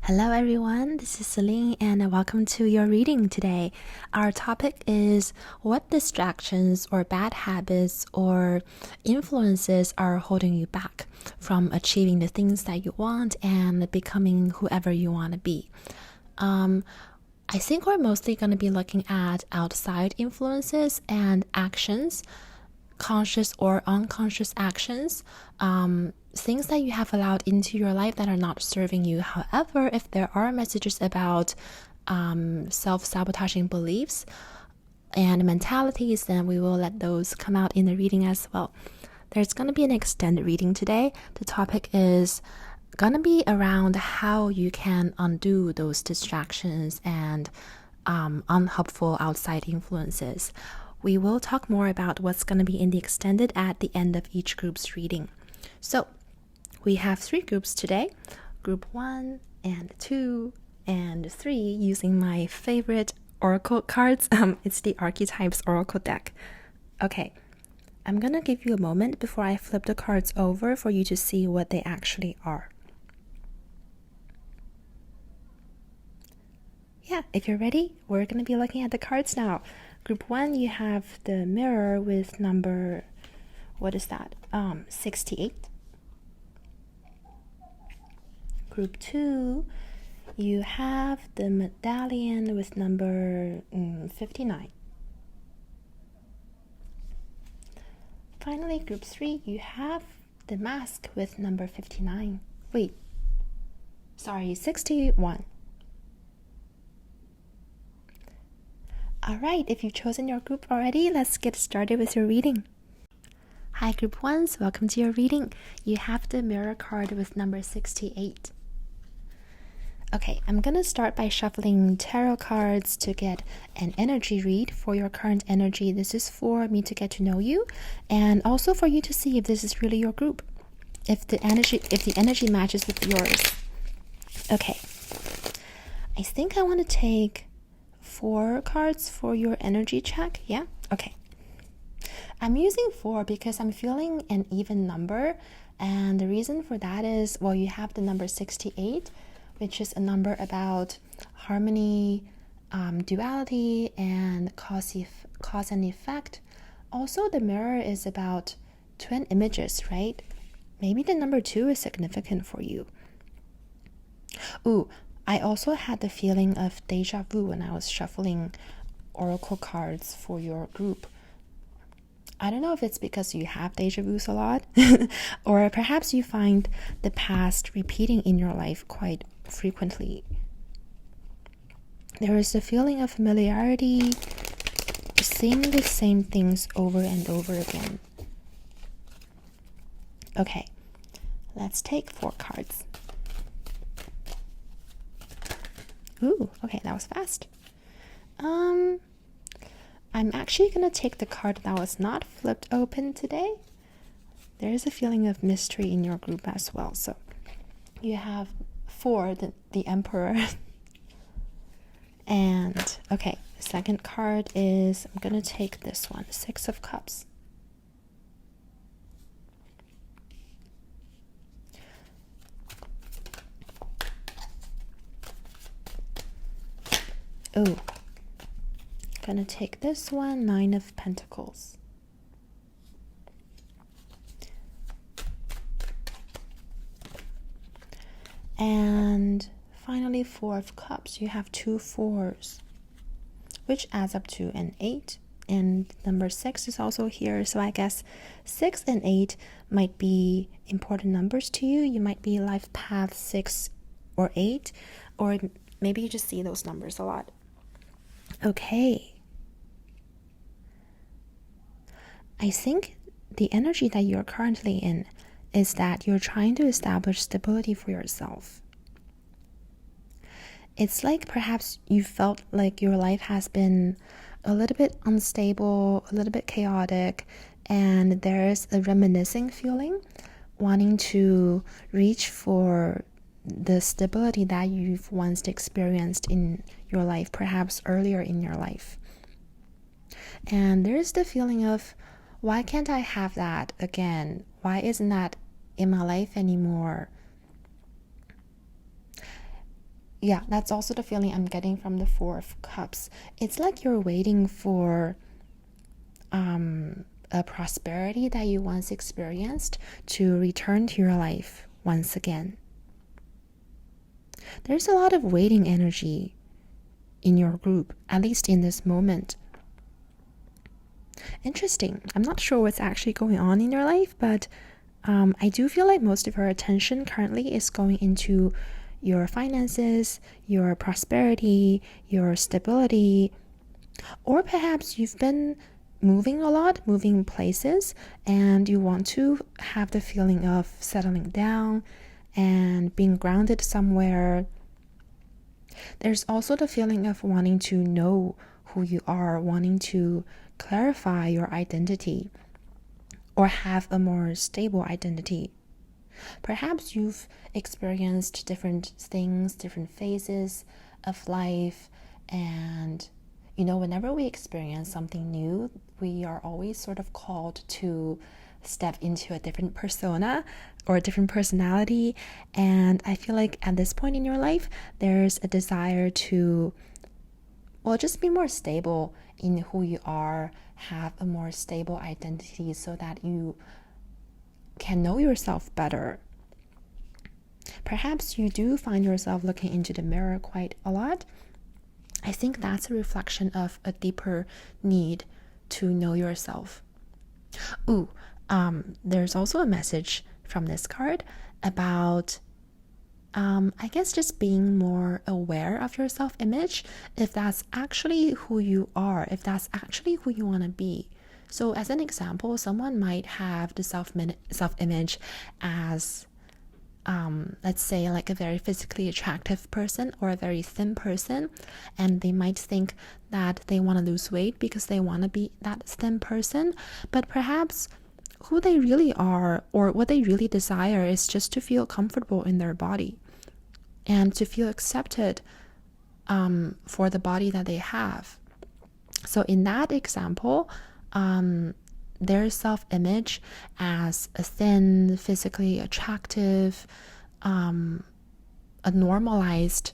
Hello everyone, this is Celine and welcome to your reading today. Our topic is what distractions or bad habits or influences are holding you back from achieving the things that you want and becoming whoever you want to be. I think we're mostly going to be looking at outside influences and actions, conscious or unconscious actions, things that you have allowed into your life that are not serving you. However, if there are messages about self-sabotaging beliefs and mentalities, then we will let those come out in the reading as well. There's going to be an extended reading today. The topic is going to be around how you can undo those distractions and unhelpful outside influences. We will talk more about what's going to be in the extended at the end of each group's reading. So we have 3 groups today, group 1 and 2 and 3, using my favorite oracle cards. It's the Archetypes Oracle deck. Okay, I'm going to give you a moment before I flip the cards over for you to see what they actually are. Yeah, if you're ready, we're going to be looking at the cards now. Group 1, you have the mirror with number, 68. Group 2, you have the medallion with number 59. Finally, group 3, you have the mask with number 59. 61. Alright, if you've chosen your group already, let's get started with your reading. Hi group 1s, welcome to your reading. You have the mirror card with number 68. Okay, I'm gonna start by shuffling tarot cards to get an energy read for your current energy. This is for me to get to know you and also for you to see if this is really your group. If the energy matches with yours. Okay. I think I want to take 4 cards for your energy check. Yeah? Okay. I'm using 4 because I'm feeling an even number, and the reason for that is, well, you have the number 68, which is a number about harmony, duality, and cause and effect. Also, the mirror is about twin images, right? Maybe the number 2 is significant for you. Ooh, I also had the feeling of deja vu when I was shuffling oracle cards for your group. I don't know if it's because you have deja vus a lot, or perhaps you find the past repeating in your life quite frequently. There is a feeling of familiarity, seeing the same things over and over again. Okay, let's take 4 cards. Ooh, okay, that was fast. I'm actually gonna take the card that was not flipped open today. There is a feeling of mystery in your group as well. So you have 4, the Emperor. And okay, the second card is, I'm gonna take this one, 6 of Cups. Oh, gonna take this one, 9 of Pentacles. And finally, 4 of Cups. You have 2 4s, which adds up to an 8. And number 6 is also here. So I guess 6 and 8 might be important numbers to you. You might be life path 6 or 8, or maybe you just see those numbers a lot. Okay. I think the energy that you're currently in is that you're trying to establish stability for yourself. It's like perhaps you felt like your life has been a little bit unstable, a little bit chaotic, and there's a reminiscing feeling, wanting to reach for the stability that you've once experienced in your life, perhaps earlier in your life. And there's the feeling of, why can't I have that again? Why isn't that in my life anymore? Yeah, that's also the feeling I'm getting from the Four of Cups. It's like you're waiting for a prosperity that you once experienced to return to your life once again. There's a lot of waiting energy in your group, at least in this moment. Interesting. I'm not sure what's actually going on in your life, but I do feel like most of your attention currently is going into your finances, your prosperity, your stability, or perhaps you've been moving a lot, moving places, and you want to have the feeling of settling down and being grounded somewhere. There's also the feeling of wanting to know who you are, wanting to clarify your identity or have a more stable identity. Perhaps you've experienced different things, different phases of life, and whenever we experience something new, we are always sort of called to step into a different persona or a different personality. And I feel like at this point in your life, there's a desire to, just be more stable in who you are, have a more stable identity so that you can know yourself better. Perhaps you do find yourself looking into the mirror quite a lot. I think that's a reflection of a deeper need to know yourself. There's also a message from this card about I guess just being more aware of your self-image, if that's actually who you are, if that's actually who you want to be. So as an example, someone might have the self-image as let's say like a very physically attractive person or a very thin person, and they might think that they want to lose weight because they want to be that thin person, but perhaps who they really are or what they really desire is just to feel comfortable in their body and to feel accepted for the body that they have. So in that example, their self-image as a thin, physically attractive, a normalized,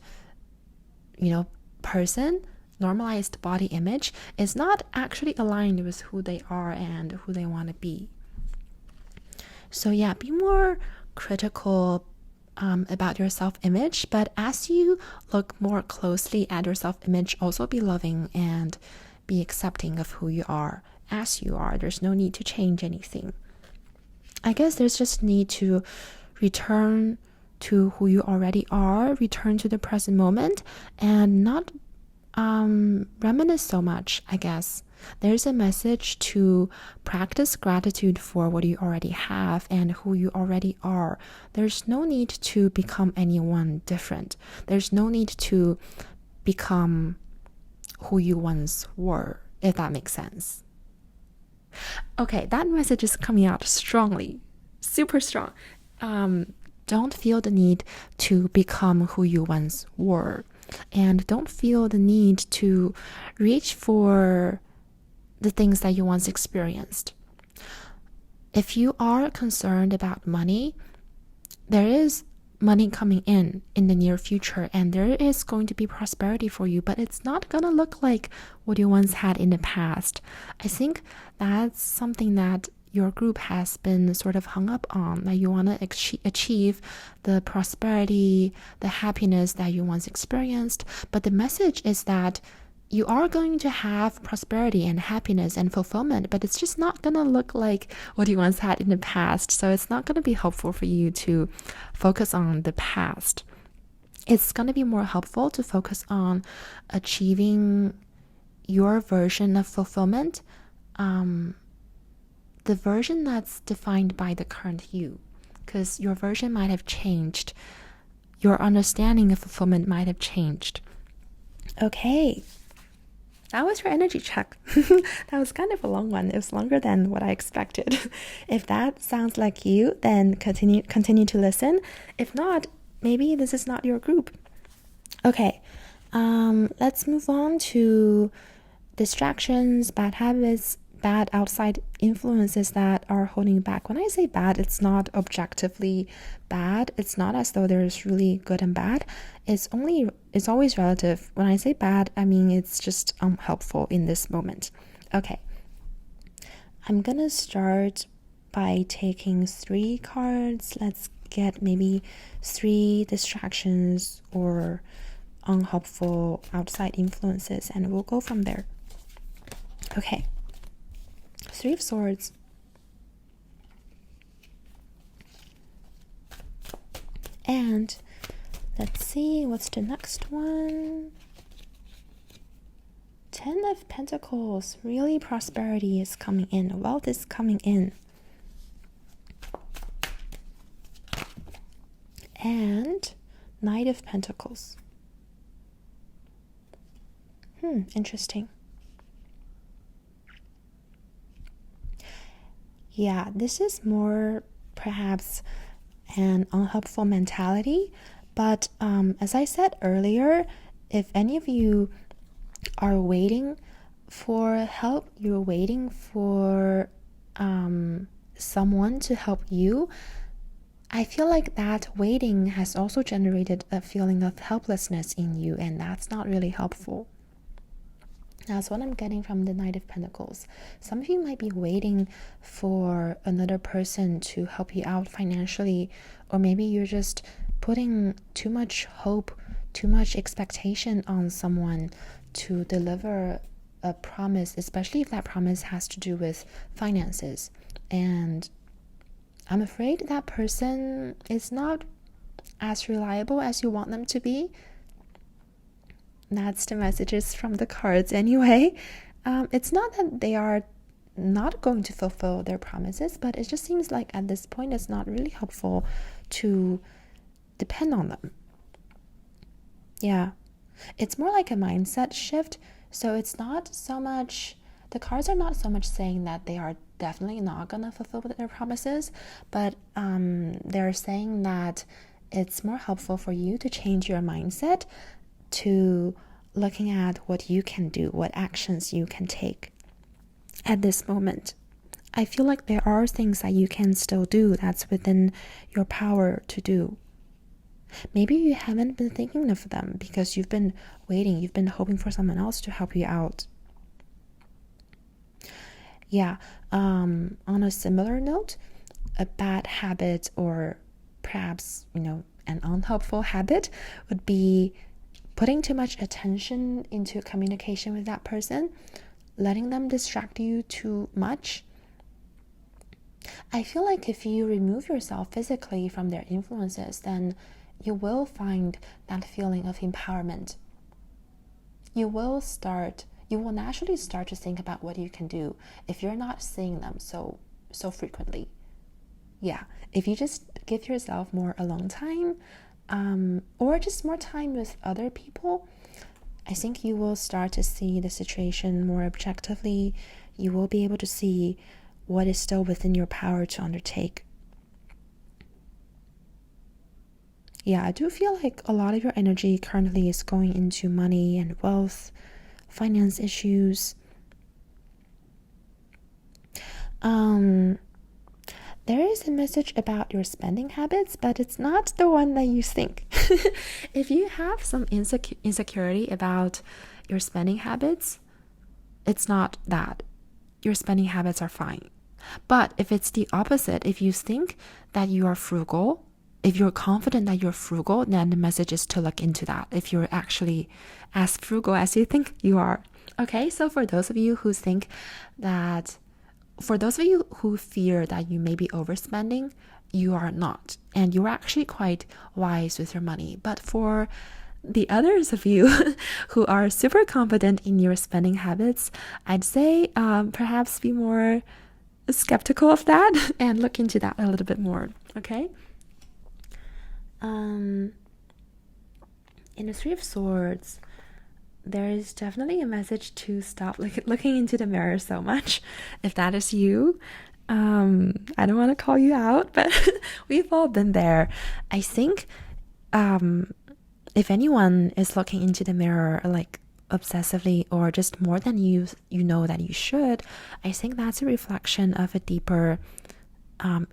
person, normalized body image is not actually aligned with who they are and who they want to be. So yeah, be more critical about your self-image, but as you look more closely at your self-image, also be loving and be accepting of who you are as you are. There's no need to change anything. I guess there's just need to return to who you already are, return to the present moment, and not reminisce so much, I guess. There's a message to practice gratitude for what you already have and who you already are. There's no need to become anyone different. There's no need to become who you once were, if that makes sense. Okay, that message is coming out strongly, super strong. Don't feel the need to become who you once were, and don't feel the need to reach for the things that you once experienced. If you are concerned about money, there is money coming in the near future, and there is going to be prosperity for you, but it's not going to look like what you once had in the past. I think that's something that your group has been sort of hung up on, that you want to achieve the prosperity, the happiness that you once experienced. But the message is that you are going to have prosperity and happiness and fulfillment, but it's just not going to look like what you once had in the past. So it's not going to be helpful for you to focus on the past. It's going to be more helpful to focus on achieving your version of fulfillment, the version that's defined by the current you, because your version might have changed. Your understanding of fulfillment might have changed. Okay. That was your energy check. That was kind of a long one. It was longer than what I expected. If that sounds like you, then continue to listen. If not, maybe this is not your group. Okay, let's move on to distractions, bad habits, bad outside influences that are holding you back. When I say bad, it's not objectively bad. It's not as though there's really good and bad. It's always relative. When I say bad, I mean it's just unhelpful in this moment. Okay. I'm gonna start by taking 3 cards. Let's get maybe 3 distractions or unhelpful outside influences, and we'll go from there. Okay. 3 of Swords. And let's see, what's the next one? 10 of Pentacles. Really, prosperity is coming in. Wealth is coming in. And Knight of Pentacles. Interesting. Yeah, this is more perhaps an unhelpful mentality. But as I said earlier, if any of you are waiting for help, you're waiting for someone to help you, I feel like that waiting has also generated a feeling of helplessness in you, and that's not really helpful. That's what I'm getting from the Knight of Pentacles. Some of you might be waiting for another person to help you out financially, or maybe you're just putting too much hope, too much expectation on someone to deliver a promise, especially if that promise has to do with finances. And I'm afraid that person is not as reliable as you want them to be. That's the messages from the cards anyway. It's not that they are not going to fulfill their promises, but it just seems like at this point it's not really helpful to depend on them. Yeah, it's more like a mindset shift. So it's not so much, the cards are not so much saying that they are definitely not gonna fulfill their promises, but they're saying that it's more helpful for you to change your mindset to looking at what you can do, what actions you can take at this moment. I feel like there are things that you can still do that's within your power to do. Maybe you haven't been thinking of them because you've been waiting, you've been hoping for someone else to help you out. Yeah, on a similar note, a bad habit, or perhaps, an unhelpful habit, would be putting too much attention into communication with that person, letting them distract you too much. I feel like if you remove yourself physically from their influences, then you will find that feeling of empowerment. You will naturally start to think about what you can do if you're not seeing them so frequently. Yeah, if you just give yourself more alone time, or just more time with other people, I think you will start to see the situation more objectively. You will be able to see what is still within your power to undertake. Yeah, I do feel like a lot of your energy currently is going into money and wealth, finance issues. There is a message about your spending habits, but it's not the one that you think. If you have some insecurity about your spending habits, it's not that. Your spending habits are fine. But if it's the opposite, if you think that you are frugal, if you're confident that you're frugal, then the message is to look into that. If you're actually as frugal as you think you are. Okay, so for those of you who fear that you may be overspending, you are not. And you're actually quite wise with your money. But for the others of you who are super confident in your spending habits, I'd say perhaps be more skeptical of that and look into that a little bit more. Okay? In the Three of Swords, there is definitely a message to stop looking into the mirror so much. If that is you, I don't want to call you out, but we've all been there. I think if anyone is looking into the mirror like obsessively or just more than you know that you should, I think that's a reflection of a deeper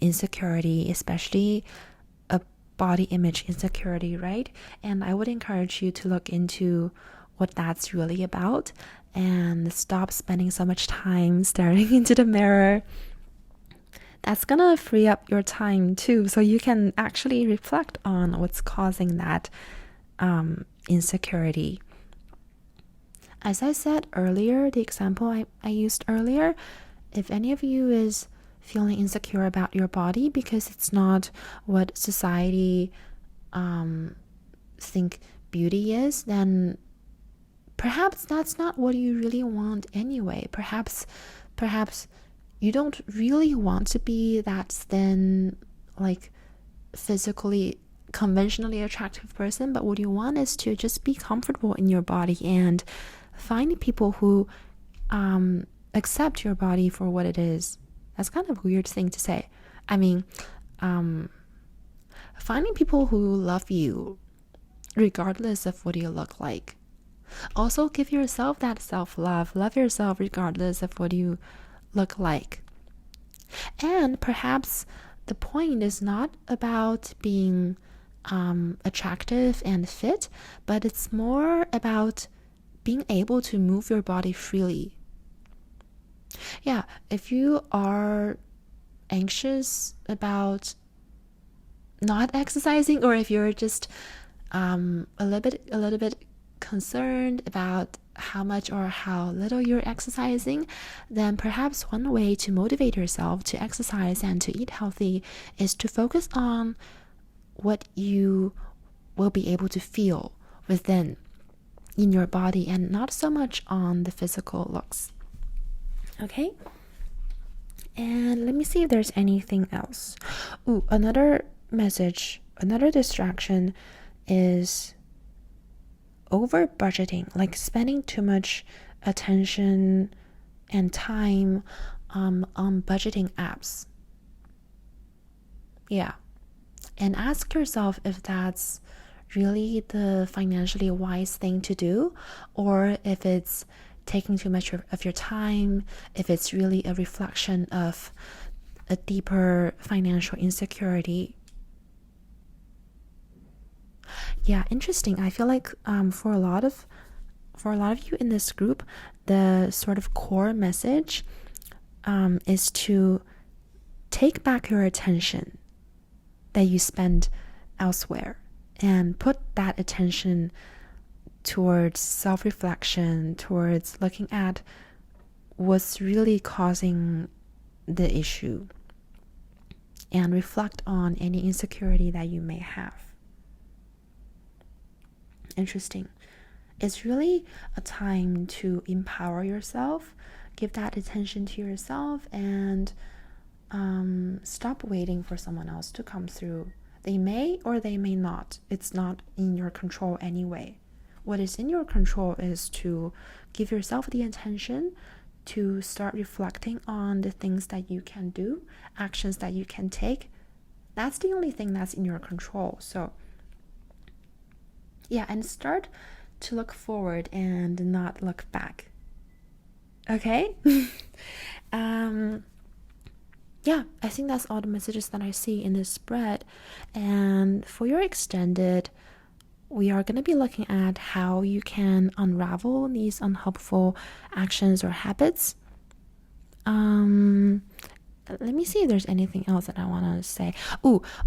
insecurity, especially a body image insecurity, right? And I would encourage you to look into what that's really about and stop spending so much time staring into the mirror. That's gonna free up your time too, so you can actually reflect on what's causing that insecurity. As I said earlier, the example I used earlier, if any of you is feeling insecure about your body because it's not what society think beauty is, then perhaps that's not what you really want anyway. Perhaps you don't really want to be that thin, like physically conventionally attractive person, but what you want is to just be comfortable in your body and find people who accept your body for what it is. That's kind of a weird thing to say. I mean, finding people who love you regardless of what you look like. Also, give yourself that self-love. Love yourself regardless of what you look like. And perhaps the point is not about being attractive and fit, but it's more about being able to move your body freely. Yeah, if you are anxious about not exercising, or if you're just a little bit concerned about how much or how little you're exercising, then perhaps one way to motivate yourself to exercise and to eat healthy is to focus on what you will be able to feel within in your body and not so much on the physical looks. Okay? And let me see if there's anything else. Another message, another distraction is over budgeting, like spending too much attention and time on budgeting apps. Yeah. And ask yourself if that's really the financially wise thing to do, or if it's taking too much of your time, if it's really a reflection of a deeper financial insecurity. Yeah, interesting. I feel like for a lot of you in this group, the sort of core message is to take back your attention that you spend elsewhere and put that attention towards self-reflection, towards looking at what's really causing the issue, and reflect on any insecurity that you may have. Interesting. It's really a time to empower yourself, give that attention to yourself, and stop waiting for someone else to come through. They may or they may not. It's not in your control anyway. What is in your control is to give yourself the attention to start reflecting on the things that you can do, actions that you can take. That's the only thing that's in your control. So yeah, and start to look forward and not look back. Okay? Yeah, I think that's all the messages that I see in this spread. And for your extended, we are going to be looking at how you can unravel these unhelpful actions or habits. Let me see if there's anything else that I want to say.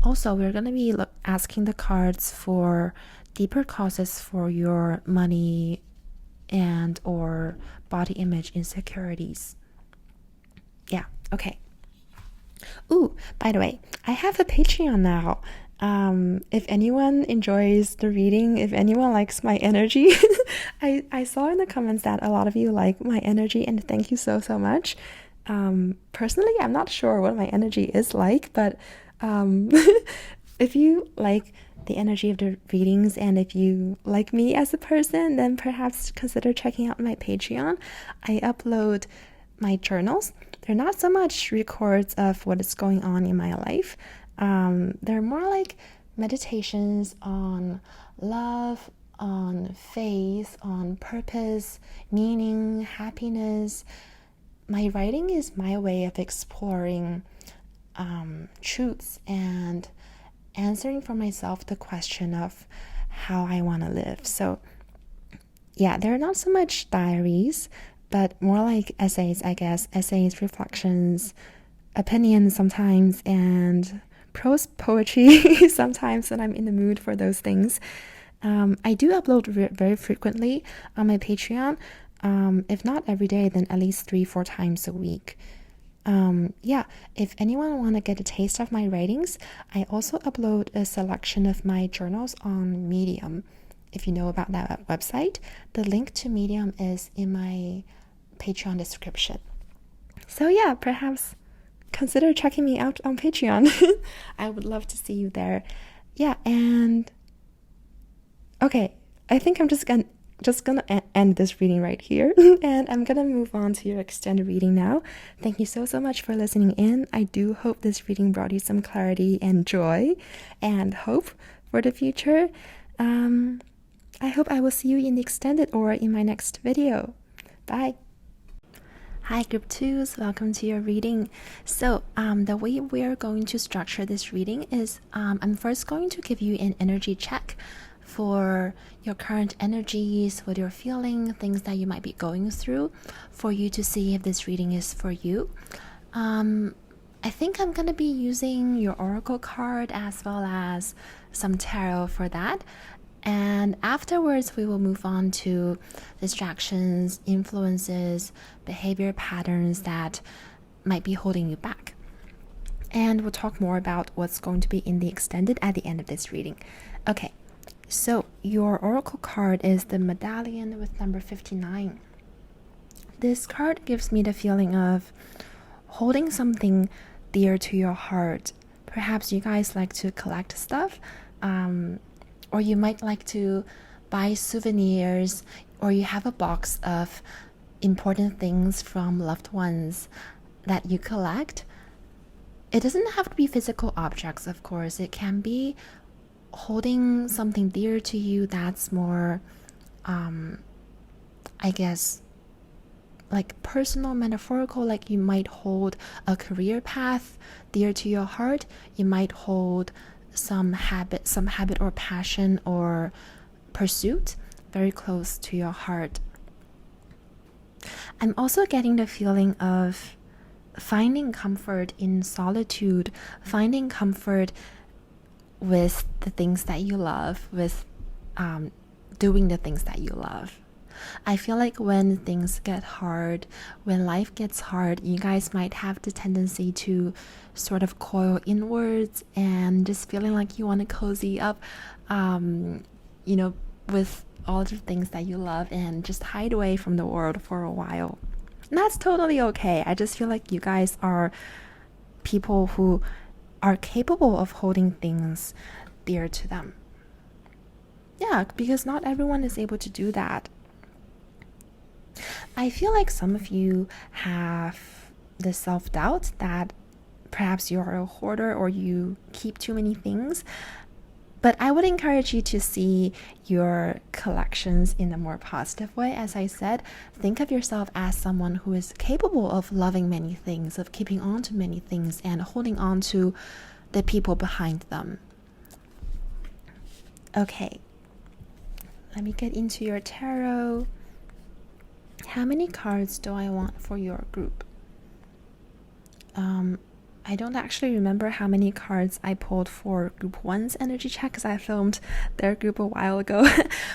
Also, we're going to be asking the cards for deeper causes for your money and or body image insecurities. Yeah, okay. By the way, I have a Patreon now. If anyone enjoys the reading, if anyone likes my energy, I saw in the comments that a lot of you like my energy, and thank you so much. Personally, I'm not sure what my energy is like, but if you like the energy of the readings and if you like me as a person, then perhaps consider checking out my Patreon. I upload my journals. They're not so much records of what is going on in my life. They're more like meditations on love, on faith, on purpose, meaning, happiness. My writing is my way of exploring truths and answering for myself the question of how I want to live. So yeah, they're not so much diaries, but more like essays, I guess. Essays, reflections, opinions sometimes, and prose poetry sometimes when I'm in the mood for those things. I do upload very frequently on my Patreon. If not every day, then at least 3-4 times a week. Yeah, if anyone want to get a taste of my writings, I also upload a selection of my journals on Medium. If you know about that website, the link to Medium is in my Patreon description. So yeah, perhaps consider checking me out on Patreon. I would love to see you there. Yeah, and okay, I think I'm just gonna end this reading right here, and I'm gonna move on to your extended reading now. Thank you so much for listening in. I do hope this reading brought you some clarity and joy and hope for the future. I hope I will see you in the extended or in my next video. Bye. Hi Group 2s, welcome to your reading. So the way we're going to structure this reading is I'm first going to give you an energy check for your current energies, what you're feeling, things that you might be going through, for you to see if this reading is for you. I think I'm going to be using your oracle card as well as some tarot for that. And afterwards, we will move on to distractions, influences, behavior patterns that might be holding you back. And we'll talk more about what's going to be in the extended at the end of this reading. Okay, so your oracle card is the medallion with number 59. This card gives me the feeling of holding something dear to your heart. Perhaps you guys like to collect stuff, or you might like to buy souvenirs, or you have a box of important things from loved ones that you collect. It doesn't have to be physical objects, of course. It can be holding something dear to you that's more, I guess, like personal, metaphorical. Like you might hold a career path dear to your heart. You might hold some habit or passion or pursuit very close to your heart. I'm also getting the feeling of finding comfort in solitude, finding comfort with the things that you love, with doing the things that you love. I feel like when things get hard, when life gets hard, you guys might have the tendency to sort of coil inwards and just feeling like you want to cozy up, with all the things that you love and just hide away from the world for a while. And that's totally okay. I just feel like you guys are people who are capable of holding things dear to them. Yeah, because not everyone is able to do that. I feel like some of you have the self-doubt that perhaps you're a hoarder or you keep too many things. But I would encourage you to see your collections in a more positive way. As I said, think of yourself as someone who is capable of loving many things, of keeping on to many things and holding on to the people behind them. Okay, let me get into your tarot. How many cards do I want for your group? I don't actually remember how many cards I pulled for group 1's energy check because I filmed their group a while ago.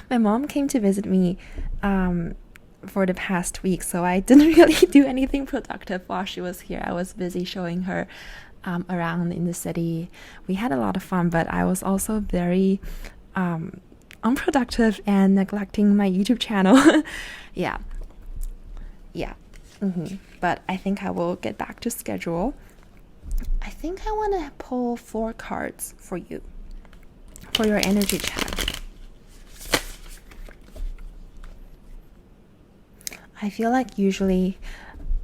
My mom came to visit me for the past week, so I didn't really do anything productive while she was here. I was busy showing her around in the city. We had a lot of fun, but I was also very unproductive and neglecting my YouTube channel. Yeah. But I think I will get back to schedule. I think I want to pull 4 cards for you for your energy check. I feel like usually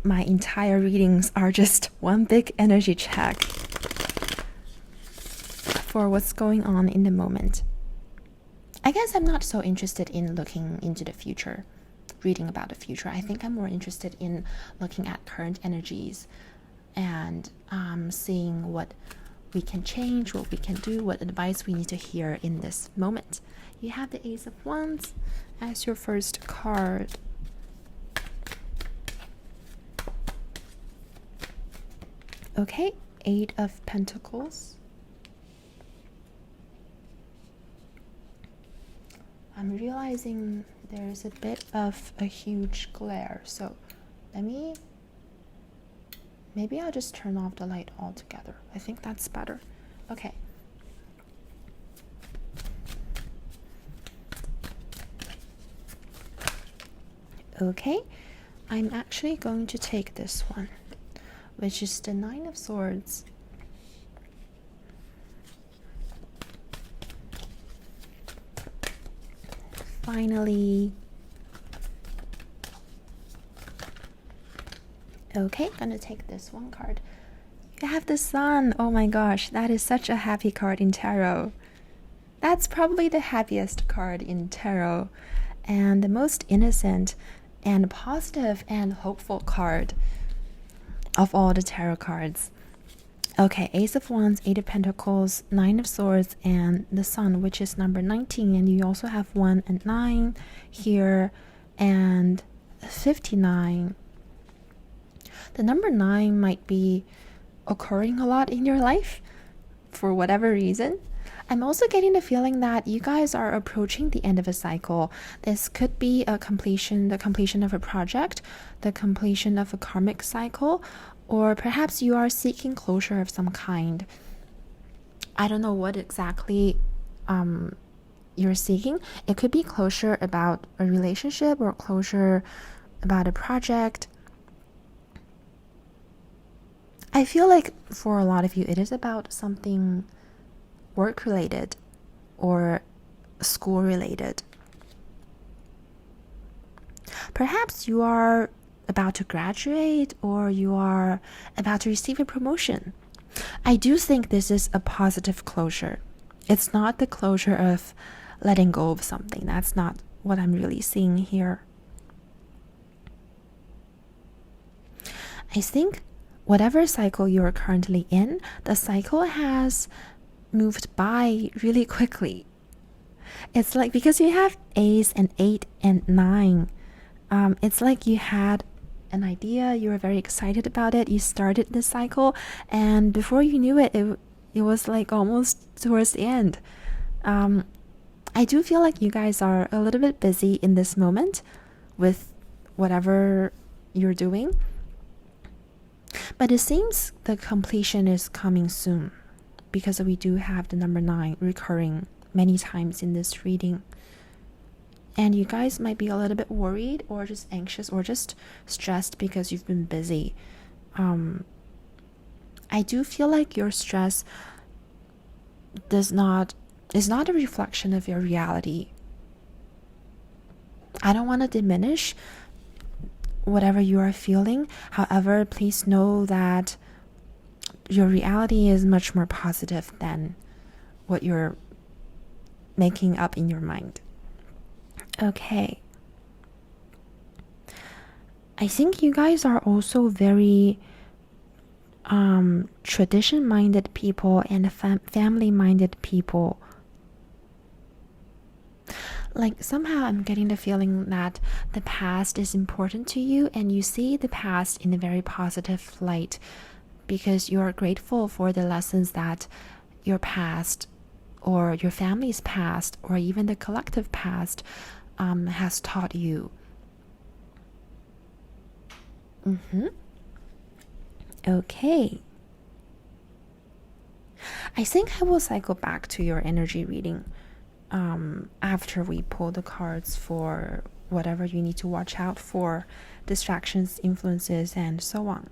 my entire readings are just one big energy check for what's going on in the moment. I guess I'm not so interested in looking into the future, reading about the future. I think I'm more interested in looking at current energies and seeing what we can change, what we can do, what advice we need to hear in this moment. You have the Ace of Wands as your first card. Okay, Eight of Pentacles. I'm realizing there's a bit of a huge glare, so maybe I'll just turn off the light altogether. I think that's better. Okay. Okay, I'm actually going to take this one, which is the Nine of Swords. Finally. Okay, gonna take this one card. You have the Sun. Oh my gosh, that is such a happy card in tarot. That's probably the happiest card in tarot and the most innocent and positive and hopeful card of all the tarot cards. Okay, Ace of Wands, Eight of Pentacles, Nine of Swords, and the Sun, which is number 19. And you also have 1 and 9 here, and 59. The number 9 might be occurring a lot in your life for whatever reason. I'm also getting the feeling that you guys are approaching the end of a cycle. This could be the completion of a project, the completion of a karmic cycle, or perhaps you are seeking closure of some kind. I don't know what exactly you're seeking. It could be closure about a relationship or closure about a project. I feel like for a lot of you, it is about something work-related or school-related. Perhaps you are about to graduate or you are about to receive a promotion. I do think this is a positive closure. It's not the closure of letting go of something. That's not what I'm really seeing here. I think whatever cycle you're currently in, the cycle has moved by really quickly. It's like because you have Ace and 8 and 9, it's like you had an idea, you were very excited about it, you started the cycle, and before you knew it, it was like almost towards the end. I do feel like you guys are a little bit busy in this moment with whatever you're doing, but it seems the completion is coming soon because we do have the number 9 recurring many times in this reading. And you guys might be a little bit worried or just anxious or just stressed because you've been busy. I do feel like your stress is not a reflection of your reality. I don't want to diminish whatever you are feeling. However, please know that your reality is much more positive than what you're making up in your mind. Okay. I think you guys are also very tradition-minded people and family-minded people. Like somehow I'm getting the feeling that the past is important to you and you see the past in a very positive light because you are grateful for the lessons that your past or your family's past or even the collective past has taught you. Okay. I think I will cycle back to your energy reading after we pull the cards for whatever you need to watch out for, distractions, influences, and so on.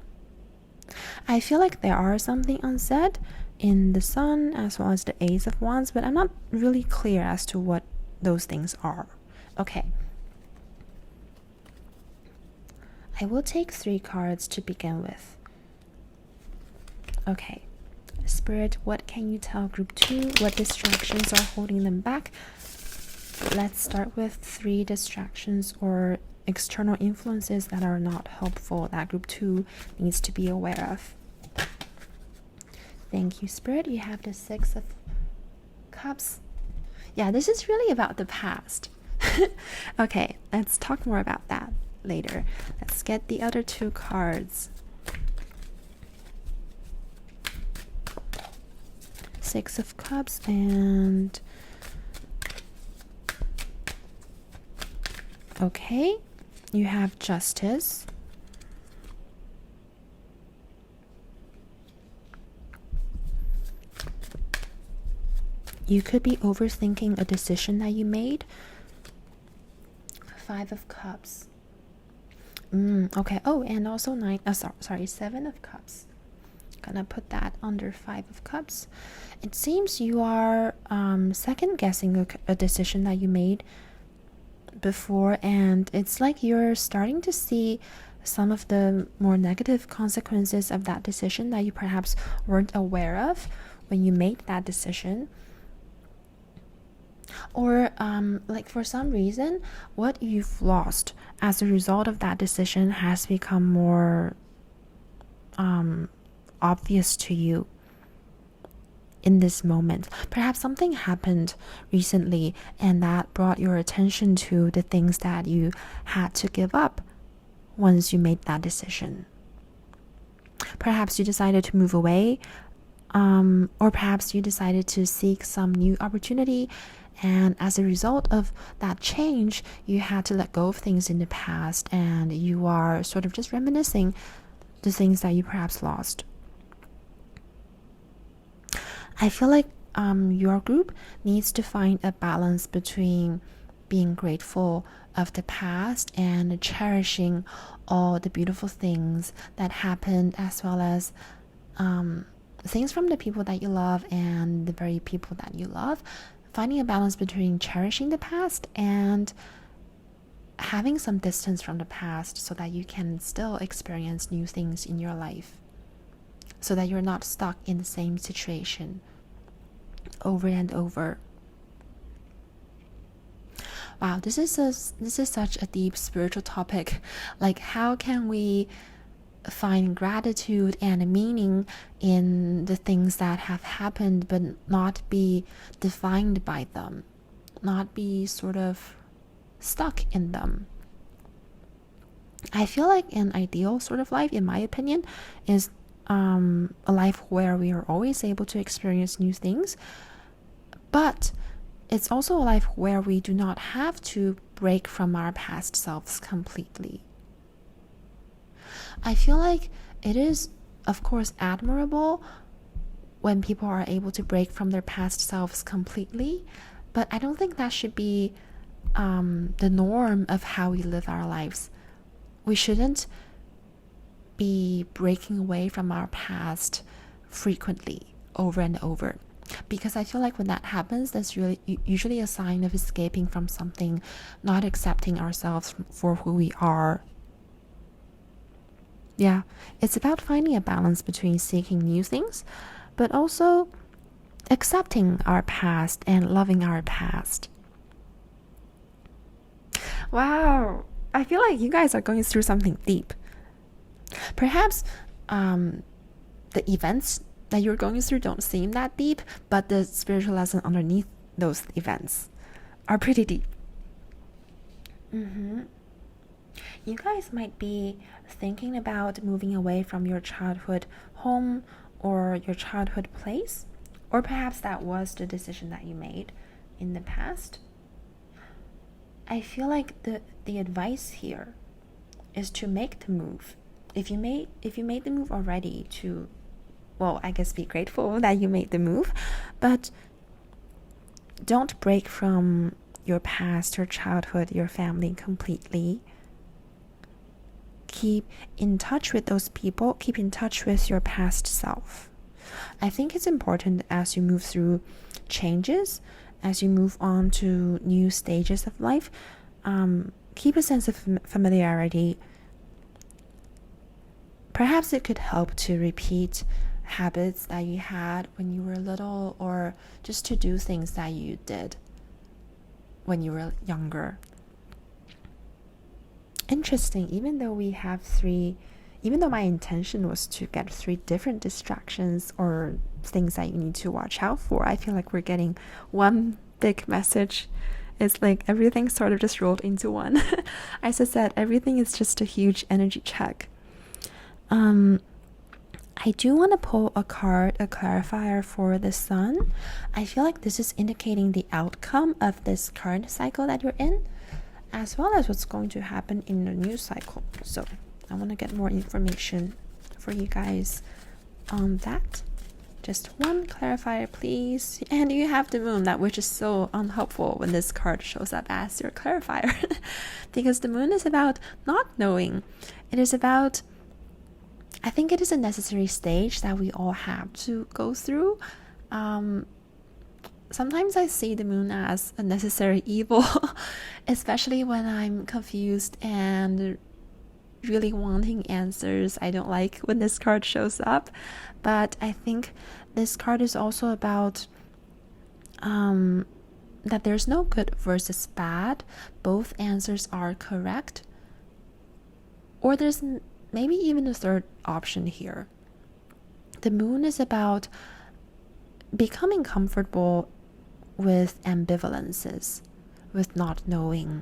I feel like there are something unsaid in the Sun as well as the Ace of Wands, but I'm not really clear as to what those things are. Okay. I will take 3 cards to begin with. Okay. Spirit, what can you tell Group 2? What distractions are holding them back? let's start with 3 distractions or external influences that are not helpful that group 2 needs to be aware of. Thank you, Spirit. You have the 6 of Cups. Yeah, this is really about the past. Okay, let's talk more about that later. Let's get the other 2 cards. 6 of Cups and... Okay, you have Justice. You could be overthinking a decision that you made. 5 of Cups. Okay. Oh, and also 7 of Cups. Gonna put that under 5 of Cups. It seems you are second guessing a decision that you made before, and it's like you're starting to see some of the more negative consequences of that decision that you perhaps weren't aware of when you made that decision. Or like for some reason what you've lost as a result of that decision has become more obvious to you in this moment. Perhaps something happened recently and that brought your attention to the things that you had to give up once you made that decision. Perhaps you decided to move away, or perhaps you decided to seek some new opportunity, and as a result of that change, you had to let go of things in the past, and you are sort of just reminiscing the things that you perhaps lost. I feel like your group needs to find a balance between being grateful of the past and cherishing all the beautiful things that happened, as well as things from the people that you love and the very people that you love. Finding a balance between cherishing the past and having some distance from the past so that you can still experience new things in your life, so that you're not stuck in the same situation over and over. Wow, this is such a deep spiritual topic. Like, how can we find gratitude and meaning in the things that have happened, but not be defined by them, not be sort of stuck in them? I feel like an ideal sort of life, in my opinion, is a life where we are always able to experience new things, but it's also a life where we do not have to break from our past selves completely. I feel like it is, of course, admirable when people are able to break from their past selves completely, but I don't think that should be the norm of how we live our lives. We shouldn't be breaking away from our past frequently, over and over, because I feel like when that happens, that's really usually a sign of escaping from something, not accepting ourselves for who we are. Yeah, it's about finding a balance between seeking new things, but also accepting our past and loving our past. Wow, I feel like you guys are going through something deep. Perhaps the events that you're going through don't seem that deep, but the spiritual lesson underneath those events are pretty deep. You guys might be thinking about moving away from your childhood home or your childhood place, or perhaps that was the decision that you made in the past. I feel like the advice here is to make the move. If you made the move already, to, well, I guess be grateful that you made the move, but don't break from your past, your childhood, your family completely. Keep in touch with those people. Keep in touch with your past self. I think it's important as you move through changes, as you move on to new stages of life, keep a sense of familiarity. Perhaps it could help to repeat habits that you had when you were little, or just to do things that you did when you were younger. Interesting. Even though my intention was to get 3 different distractions or things that you need to watch out for, I feel like we're getting one big message. It's like everything sort of just rolled into one. As I said, everything is just a huge energy check. I do want to pull a card, a clarifier for the sun. I feel like this is indicating the outcome of this current cycle that you're in, as well as what's going to happen in the new cycle. So I want to get more information for you guys on that. Just one clarifier, please. And you have the moon, that which is so unhelpful when this card shows up as your clarifier. Because the moon is about not knowing. It is about, I think it is a necessary stage that we all have to go through. Sometimes I see the moon as a necessary evil, especially when I'm confused and really wanting answers. I don't like when this card shows up, but I think this card is also about that there's no good versus bad. Both answers are correct, or there's maybe even a third option here. The moon is about becoming comfortable with ambivalences, with not knowing,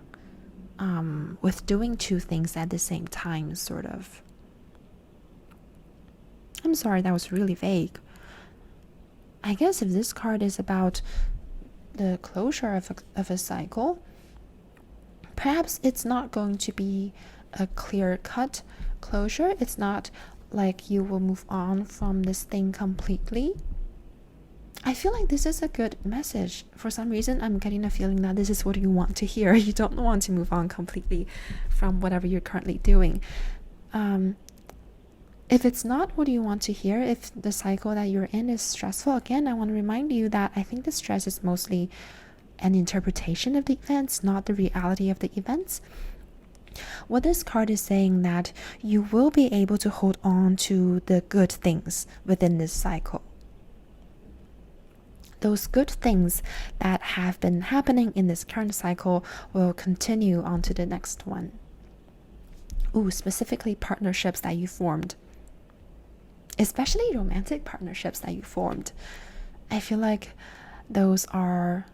with doing 2 things at the same time, sort of. I'm sorry, that was really vague. I guess if this card is about the closure of a cycle, perhaps it's not going to be a clear-cut closure. It's not like you will move on from this thing completely. I feel like this is a good message. For some reason, I'm getting a feeling that this is what you want to hear. You don't want to move on completely from whatever you're currently doing. If it's not what you want to hear, if the cycle that you're in is stressful, again, I want to remind you that I think the stress is mostly an interpretation of the events, not the reality of the events. What this card is saying that you will be able to hold on to the good things within this cycle. Those good things that have been happening in this current cycle will continue on to the next one. Specifically partnerships that you formed. Especially romantic partnerships that you formed. I feel like those are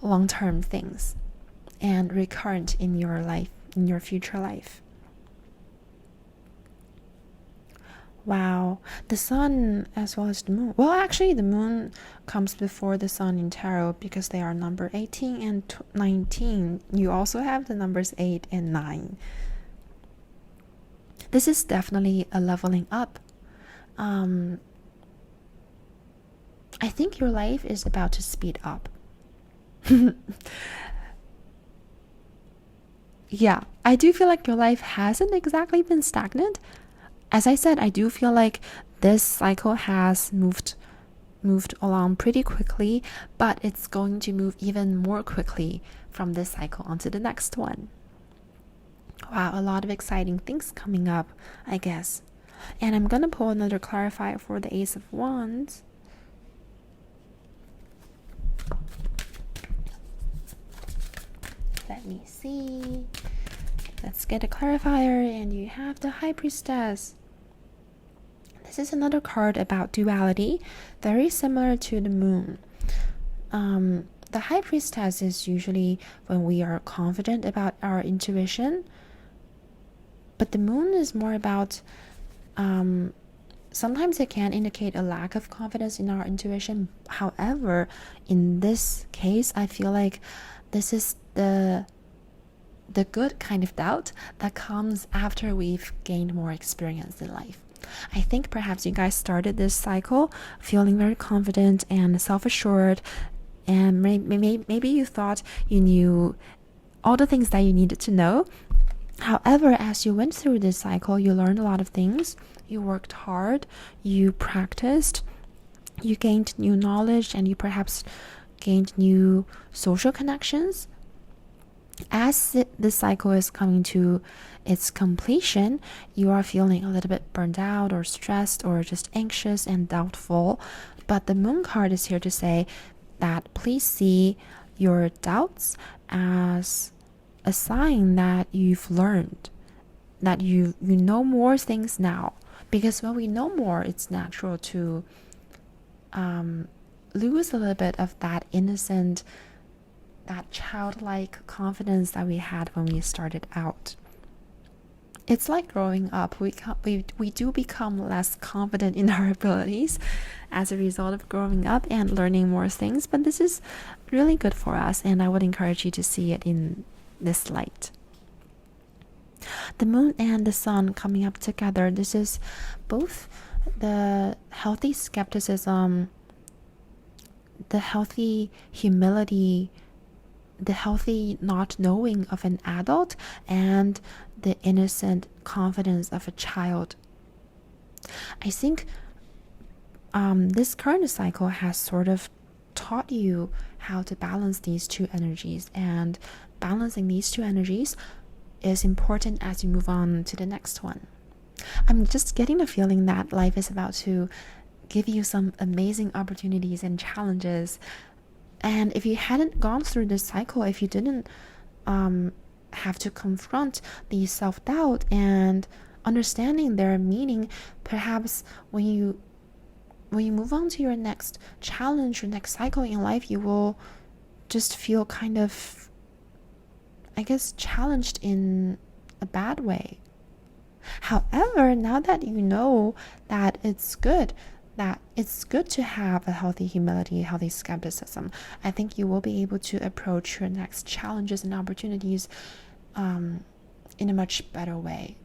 long-term things and recurrent in your life, in your future life. Wow, the sun as well as the moon. Well, actually, the moon comes before the sun in tarot because they are number 18 and 19. You also have the numbers 8 and 9. This is definitely a leveling up. I think your life is about to speed up. Yeah, I do feel like your life hasn't exactly been stagnant. As I said, I do feel like this cycle has moved along pretty quickly, but it's going to move even more quickly from this cycle onto the next one. Wow, a lot of exciting things coming up, I guess. And I'm gonna pull another clarifier for the Ace of Wands. Let me see. Let's get a clarifier, and you have the High Priestess. This is another card about duality, very similar to the moon. The High Priestess is usually when we are confident about our intuition, but the moon is more about, sometimes it can indicate a lack of confidence in our intuition. However, in this case, I feel like this is the good kind of doubt that comes after we've gained more experience in life. I think perhaps you guys started this cycle feeling very confident and self-assured, and maybe you thought you knew all the things that you needed to know. However, as you went through this cycle, you learned a lot of things. You worked hard, you practiced, you gained new knowledge, and you perhaps gained new social connections. As this cycle is coming to its completion, you are feeling a little bit burned out or stressed or just anxious and doubtful. But the moon card is here to say that please see your doubts as a sign that you've learned, that you know more things now. Because when we know more, it's natural to lose a little bit of that innocent, that childlike confidence that we had when we started out. It's like growing up. We do become less confident in our abilities as a result of growing up and learning more things. But this is really good for us, and I would encourage you to see it in this light. The moon and the sun coming up together. This is both the healthy skepticism, the healthy humility, the healthy not knowing of an adult, and the innocent confidence of a child. I think this current cycle has sort of taught you how to balance these two energies, and balancing these two energies is important as you move on to the next one. I'm just getting the feeling that life is about to give you some amazing opportunities and challenges. And if you hadn't gone through this cycle, if you didn't have to confront the self-doubt and understanding their meaning, perhaps when you move on to your next challenge, your next cycle in life, you will just feel kind of, I guess, challenged in a bad way. However, now that you know that it's good to have a healthy humility, healthy skepticism, I think you will be able to approach your next challenges and opportunities in a much better way.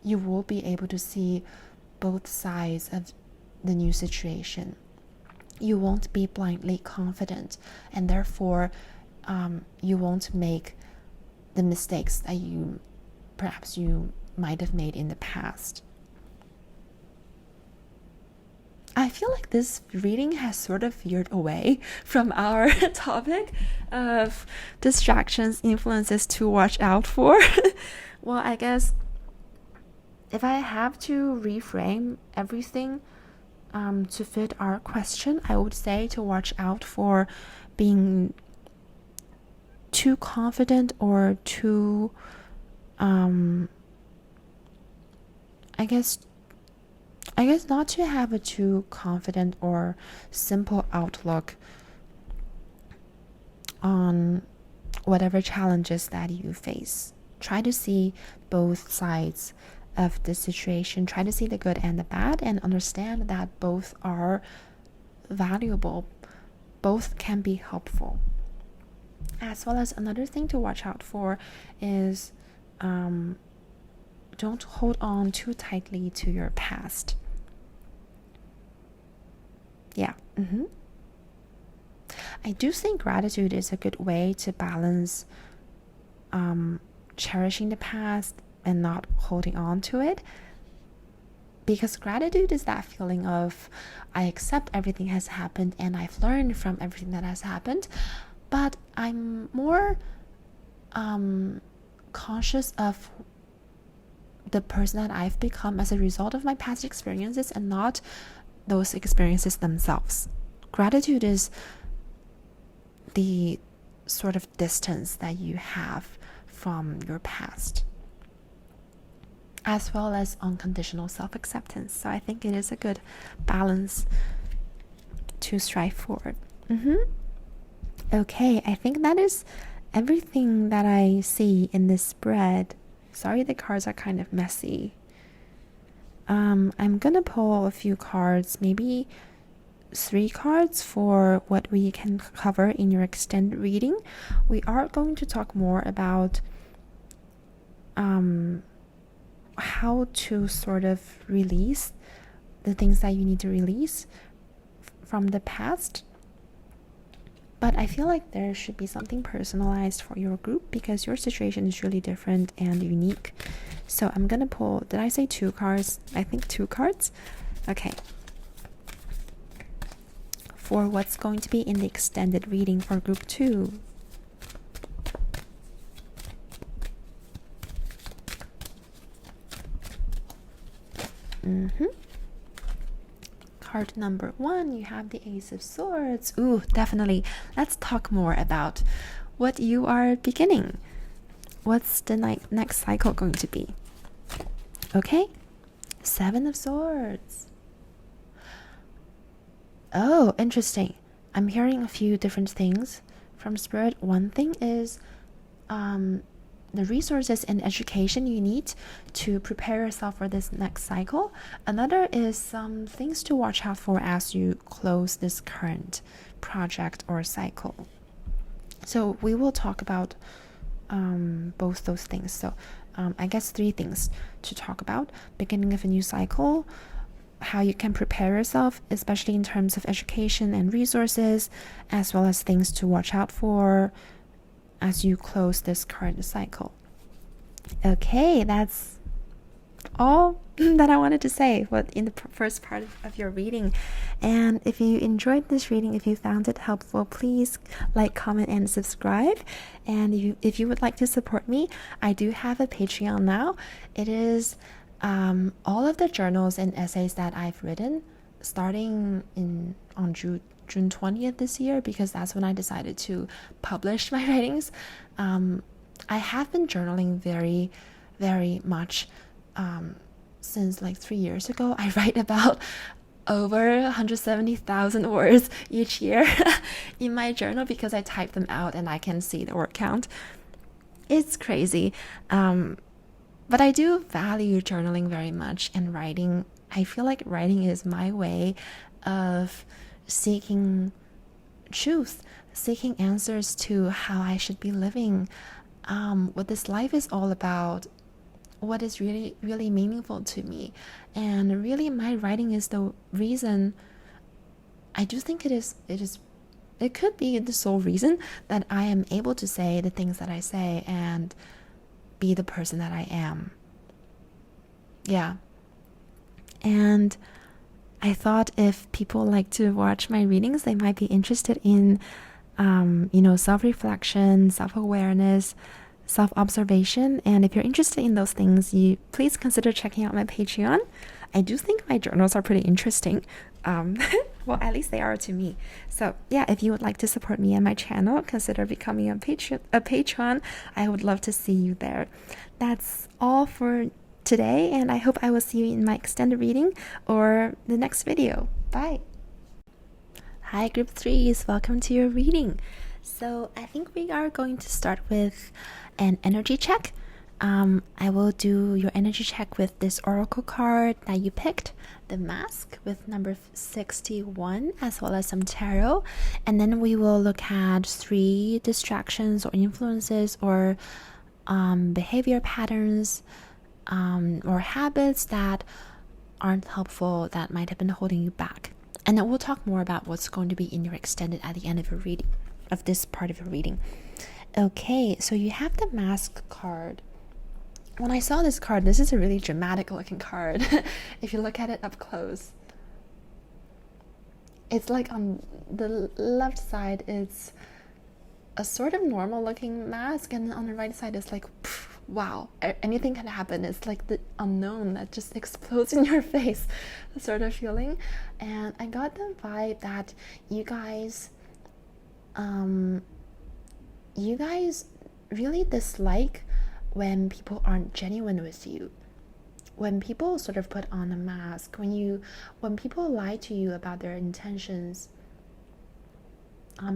You will be able to see both sides of the new situation. You won't be blindly confident, and therefore you won't make the mistakes that perhaps you might have made in the past. I feel like this reading has sort of veered away from our topic of distractions, influences to watch out for. Well, I guess if I have to reframe everything to fit our question, I would say to watch out for being too confident or too I guess not to have a too confident or simple outlook on whatever challenges that you face. Try to see both sides of the situation. Try to see the good and the bad, and understand that both are valuable. Both can be helpful. As well as another thing to watch out for is don't hold on too tightly to your past. Yeah. I do think gratitude is a good way to balance cherishing the past and not holding on to it. Because gratitude is that feeling of, I accept everything has happened and I've learned from everything that has happened, but I'm more conscious of the person that I've become as a result of my past experiences, and not those experiences themselves. Gratitude is the sort of distance that you have from your past, as well as unconditional self-acceptance. So I think it is a good balance to strive for. Okay, I think that is everything that I see in this spread. Sorry, the cards are kind of messy. I'm gonna pull a few cards, maybe 3 cards for what we can cover in your extended reading. We are going to talk more about how to sort of release the things that you need to release from the past. But I feel like there should be something personalized for your group, because your situation is really different and unique. So I'm gonna pull, did I say 2 cards? I think 2 cards. Okay. For what's going to be in the extended reading for group 2. Card number 1, you have the Ace of Swords. Ooh, definitely. Let's talk more about what you are beginning. What's the next cycle going to be? Okay, 7 of Swords. Oh, interesting. I'm hearing a few different things from Spirit. One thing is the resources and education you need to prepare yourself for this next cycle. Another is some things to watch out for as you close this current project or cycle. So we will talk about both those things. So I guess 3 things to talk about: beginning of a new cycle, how you can prepare yourself, especially in terms of education and resources, as well as things to watch out for as you close this current cycle. Okay, that's all that I wanted to say in the first part of your reading. And if you enjoyed this reading, if you found it helpful, please like, comment, and subscribe. And if you would like to support me, I do have a Patreon now. It is all of the journals and essays that I've written starting on June 20th this year, because that's when I decided to publish my writings. I have been journaling very, very much since like 3 years ago. I write about over 170,000 words each year in my journal because I type them out and I can see the word count. It's crazy. But I do value journaling very much, and writing. I feel like writing is my way of seeking truth, seeking answers to how I should be living, what this life is all about, what is really, really meaningful to me. And really, my writing is the reason. I do think it could be the sole reason that I am able to say the things that I say and be the person that I am. Yeah. And I thought if people like to watch my readings, they might be interested in self-reflection, self-awareness, self-observation. And if you're interested in those things, you please consider checking out my Patreon. I do think my journals are pretty interesting. Well, at least they are to me. So yeah, if you would like to support me and my channel, consider becoming a patron. I would love to see you there. That's all for today, and I hope I will see you in my extended reading or the next video. Bye. Hi, group 3s, welcome to your reading. So I think we are going to start with an energy check. I will do your energy check with this oracle card that you picked, the mask with number 61, as well as some tarot. And then we will look at 3 distractions or influences or behavior patterns or habits that aren't helpful, that might have been holding you back. And then we'll talk more about what's going to be in your extended at the end of your reading, of this part of your reading. Okay, so you have the mask card. When I saw this card, this is a really dramatic looking card. If you look at it up close, it's like on the left side it's a sort of normal looking mask, and on the right side it's like, wow, anything can happen. It's like the unknown that just explodes in your face, sort of feeling. And I got the vibe that you guys really dislike when people aren't genuine with you, when people sort of put on a mask, when people lie to you about their intentions.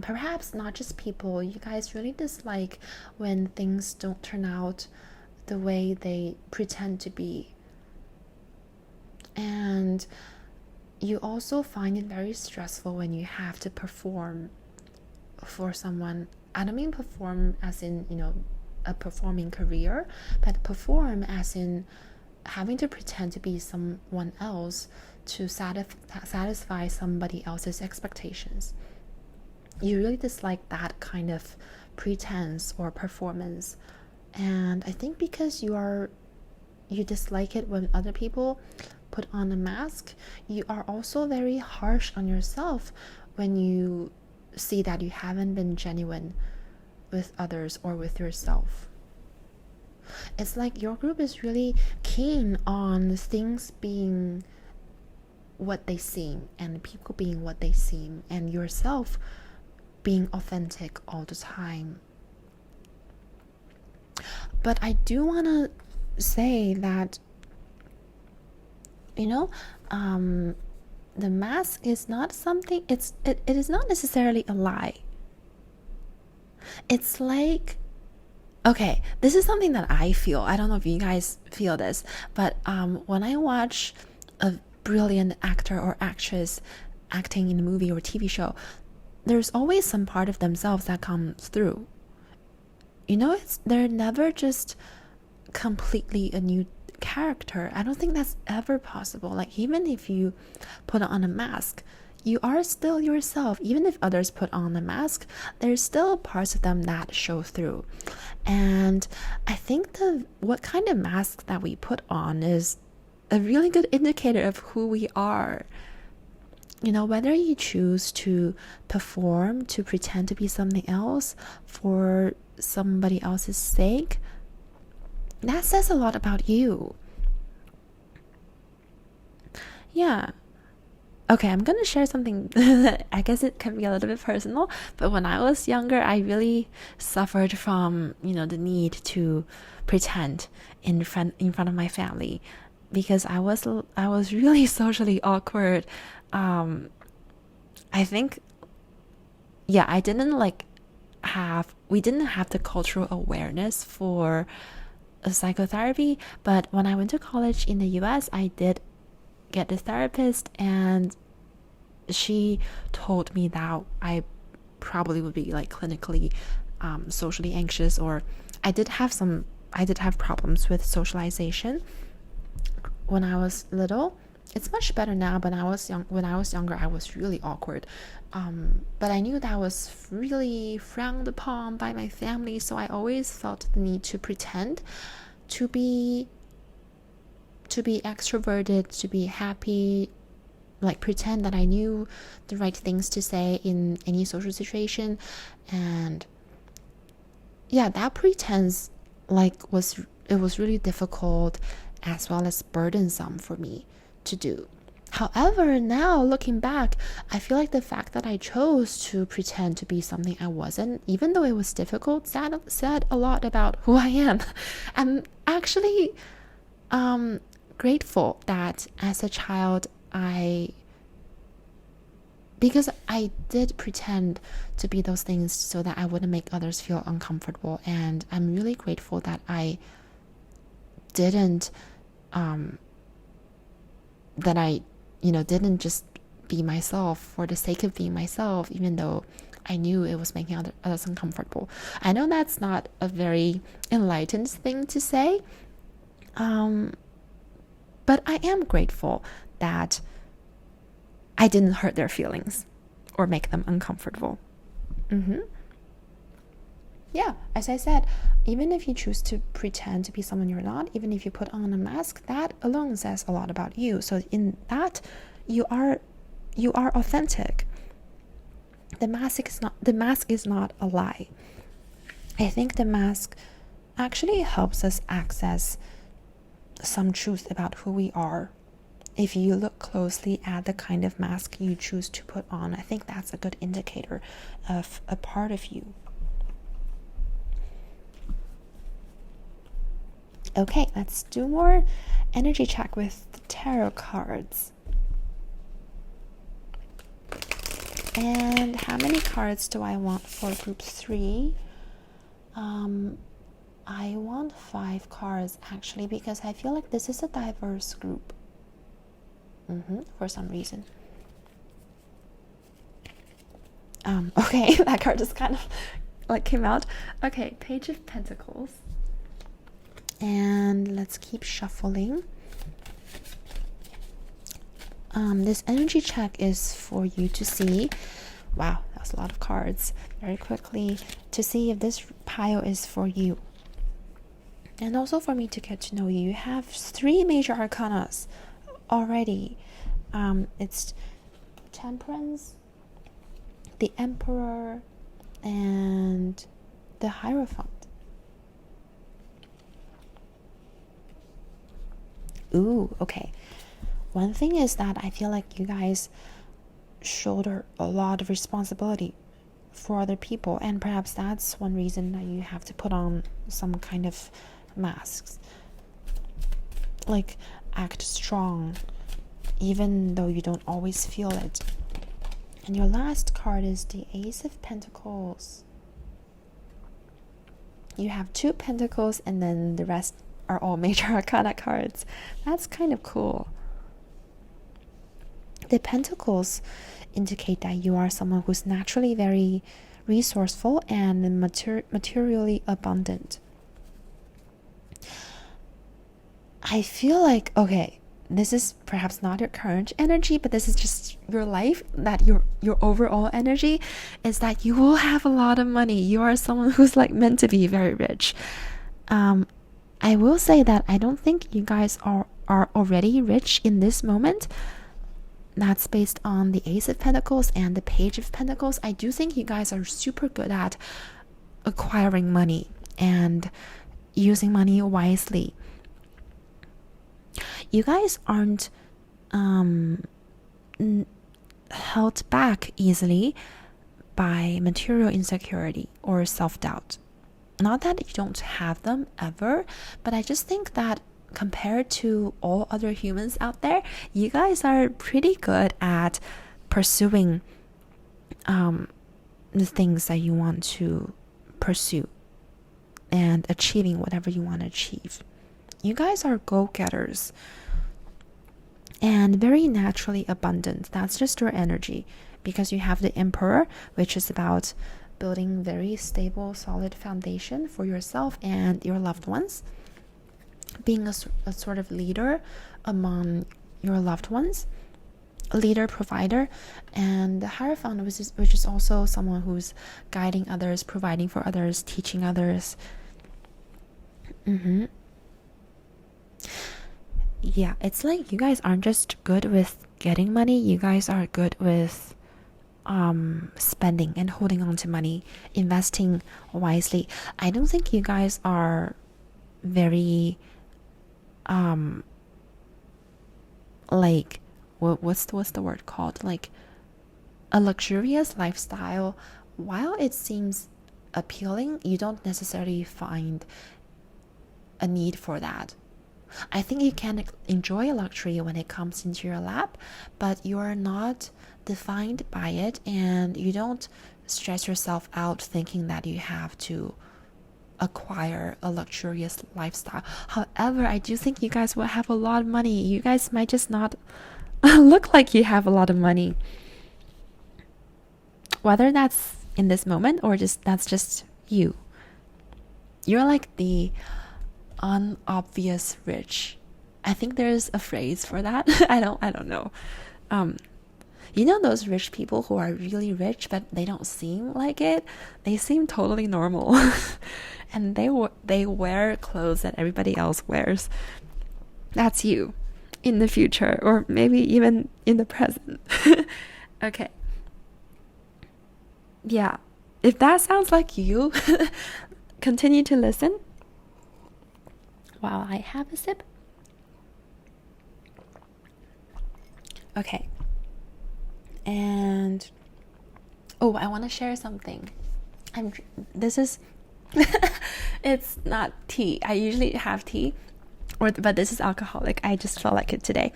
Perhaps not just people, you guys really dislike when things don't turn out the way they pretend to be. And you also find it very stressful when you have to perform for someone. I don't mean perform as in, a performing career, but perform as in having to pretend to be someone else to satisfy somebody else's expectations. You really dislike that kind of pretense or performance. And I think because you dislike it when other people put on a mask, you are also very harsh on yourself when you see that you haven't been genuine with others or with yourself. It's like your group is really keen on things being what they seem, and people being what they seem, and yourself being authentic all the time. But I do want to say that, the mask is not something, it is not necessarily a lie. It's like, okay, this is something that I feel. I don't know if you guys feel this, but when I watch a brilliant actor or actress acting in a movie or TV show, there's always some part of themselves that comes through. They're never just completely a new character. I don't think that's ever possible. Like, even if you put on a mask, you are still yourself. Even if others put on a mask, there's still parts of them that show through. And I think what kind of mask that we put on is a really good indicator of who we are. Whether you choose to perform, to pretend to be something else for somebody else's sake, that says a lot about you. Yeah. Okay, I'm gonna share something. I guess it can be a little bit personal, but when I was younger, I really suffered from, the need to pretend in front of my family, because I was really socially awkward. I think, I didn't we didn't have the cultural awareness for psychotherapy, but when I went to college in the US, I did get a therapist, and she told me that I probably would be like clinically socially anxious, or I did have problems with socialization when I was little. It's much better now, but when I was younger, I was really awkward. But I knew that was really frowned upon by my family, so I always felt the need to pretend to be extroverted, to be happy, like pretend that I knew the right things to say in any social situation. And that pretense was really difficult as well as burdensome for me to do. However, now looking back, I feel like the fact that I chose to pretend to be something I wasn't, even though it was difficult, said a lot about who I am. I'm actually grateful that as a child because I did pretend to be those things so that I wouldn't make others feel uncomfortable, and I'm really grateful that I didn't didn't just be myself for the sake of being myself, even though I knew it was making others uncomfortable. I know that's not a very enlightened thing to say, but I am grateful that I didn't hurt their feelings or make them uncomfortable. Yeah, as I said, even if you choose to pretend to be someone you're not, even if you put on a mask, that alone says a lot about you. So in that, you are authentic. The mask is not a lie. I think the mask actually helps us access some truth about who we are. If you look closely at the kind of mask you choose to put on, I think that's a good indicator of a part of you. Okay, let's do more energy check with the tarot cards. And how many cards do I want for group 3? I want 5 cards actually, because I feel like this is a diverse group. For some reason. Okay, that card just kind of came out. Okay, Page of Pentacles. And let's keep shuffling. This energy check is for you to see. Wow, that was a lot of cards. Very quickly, to see if this pile is for you. And also for me to get to know you. You have 3 major arcanas already. It's Temperance, the Emperor, and the Hierophant. Ooh, okay. One thing is that I feel like you guys shoulder a lot of responsibility for other people, and perhaps that's one reason that you have to put on some kind of masks, like act strong even though you don't always feel it. And your last card is the Ace of Pentacles. You have 2 pentacles, and then the rest are all major arcana cards. That's kind of cool. The pentacles indicate that you are someone who's naturally very resourceful and materially abundant. I feel like, okay, this is perhaps not your current energy, but this is just your life, that your overall energy is that you will have a lot of money. You are someone who's like meant to be very rich. I will say that I don't think you guys are already rich in this moment. That's based on the Ace of Pentacles and the Page of Pentacles. I do think you guys are super good at acquiring money and using money wisely. You guys aren't held back easily by material insecurity or self-doubt. Not that you don't have them ever, but I just think that compared to all other humans out there, you guys are pretty good at pursuing the things that you want to pursue and achieving whatever you want to achieve. You guys are go-getters and very naturally abundant. That's just your energy, because you have the Emperor, which is about building very stable, solid foundation for yourself and your loved ones, being a sort of leader among your loved ones, a leader, provider, and the Hierophant, which is also someone who's guiding others, providing for others, teaching others. Yeah, it's like you guys aren't just good with getting money, you guys are good with spending and holding on to money, investing wisely. I don't think you guys are very like what's the word called, like a luxurious lifestyle. While it seems appealing, you don't necessarily find a need for that. I think you can enjoy luxury when it comes into your lap, but you are not defined by it, and you don't stress yourself out thinking that you have to acquire a luxurious lifestyle. However, I do think you guys will have a lot of money. You guys might just not look like you have a lot of money, whether that's in this moment or that's just you. You're like the unobvious rich. I think there's a phrase for that. I don't know. You know those rich people who are really rich but they don't seem like it? They seem totally normal. And they wear clothes that everybody else wears. That's you in the future, or maybe even in the present. Okay. Yeah. If that sounds like you, continue to listen while I have a sip. Okay. And I want to share something. It's not tea. I usually have tea, but this is alcoholic. I just felt like it today.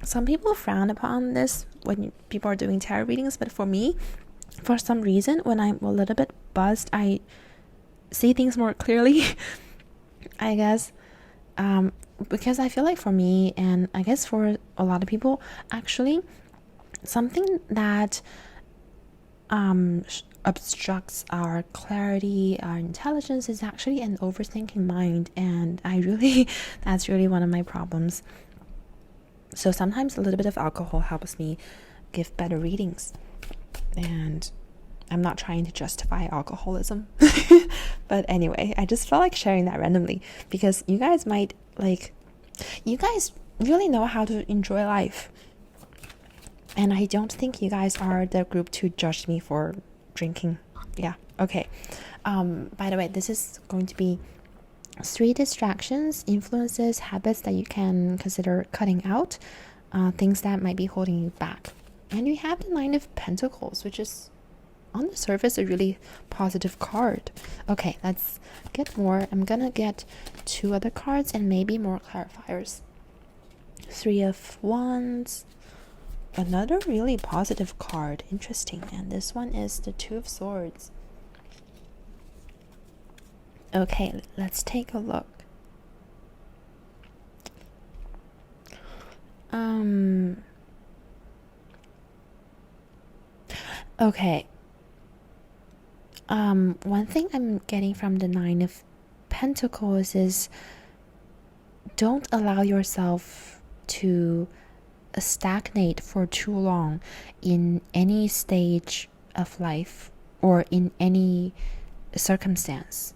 Some people frown upon this when people are doing tarot readings, but for me, for some reason, when I'm a little bit buzzed, I see things more clearly. I guess because I feel like for me, and I guess for a lot of people, actually, something that obstructs our clarity, our intelligence, is actually an overthinking mind, and that's really one of my problems. So sometimes a little bit of alcohol helps me give better readings, and I'm not trying to justify alcoholism. But anyway, I just felt like sharing that randomly, because you guys really know how to enjoy life, and I don't think you guys are the group to judge me for drinking. Yeah, okay. By the way, this is going to be 3 distractions, influences, habits that you can consider cutting out, things that might be holding you back. And we have the 9 of Pentacles, which is on the surface a really positive card. Okay, let's get more. I'm gonna get 2 other cards and maybe more clarifiers. 3 of Wands. Another really positive card. Interesting. And this one is the 2 of Swords. Okay, let's take a look. Okay. One thing I'm getting from the 9 of Pentacles is don't allow yourself to stagnate for too long in any stage of life or in any circumstance.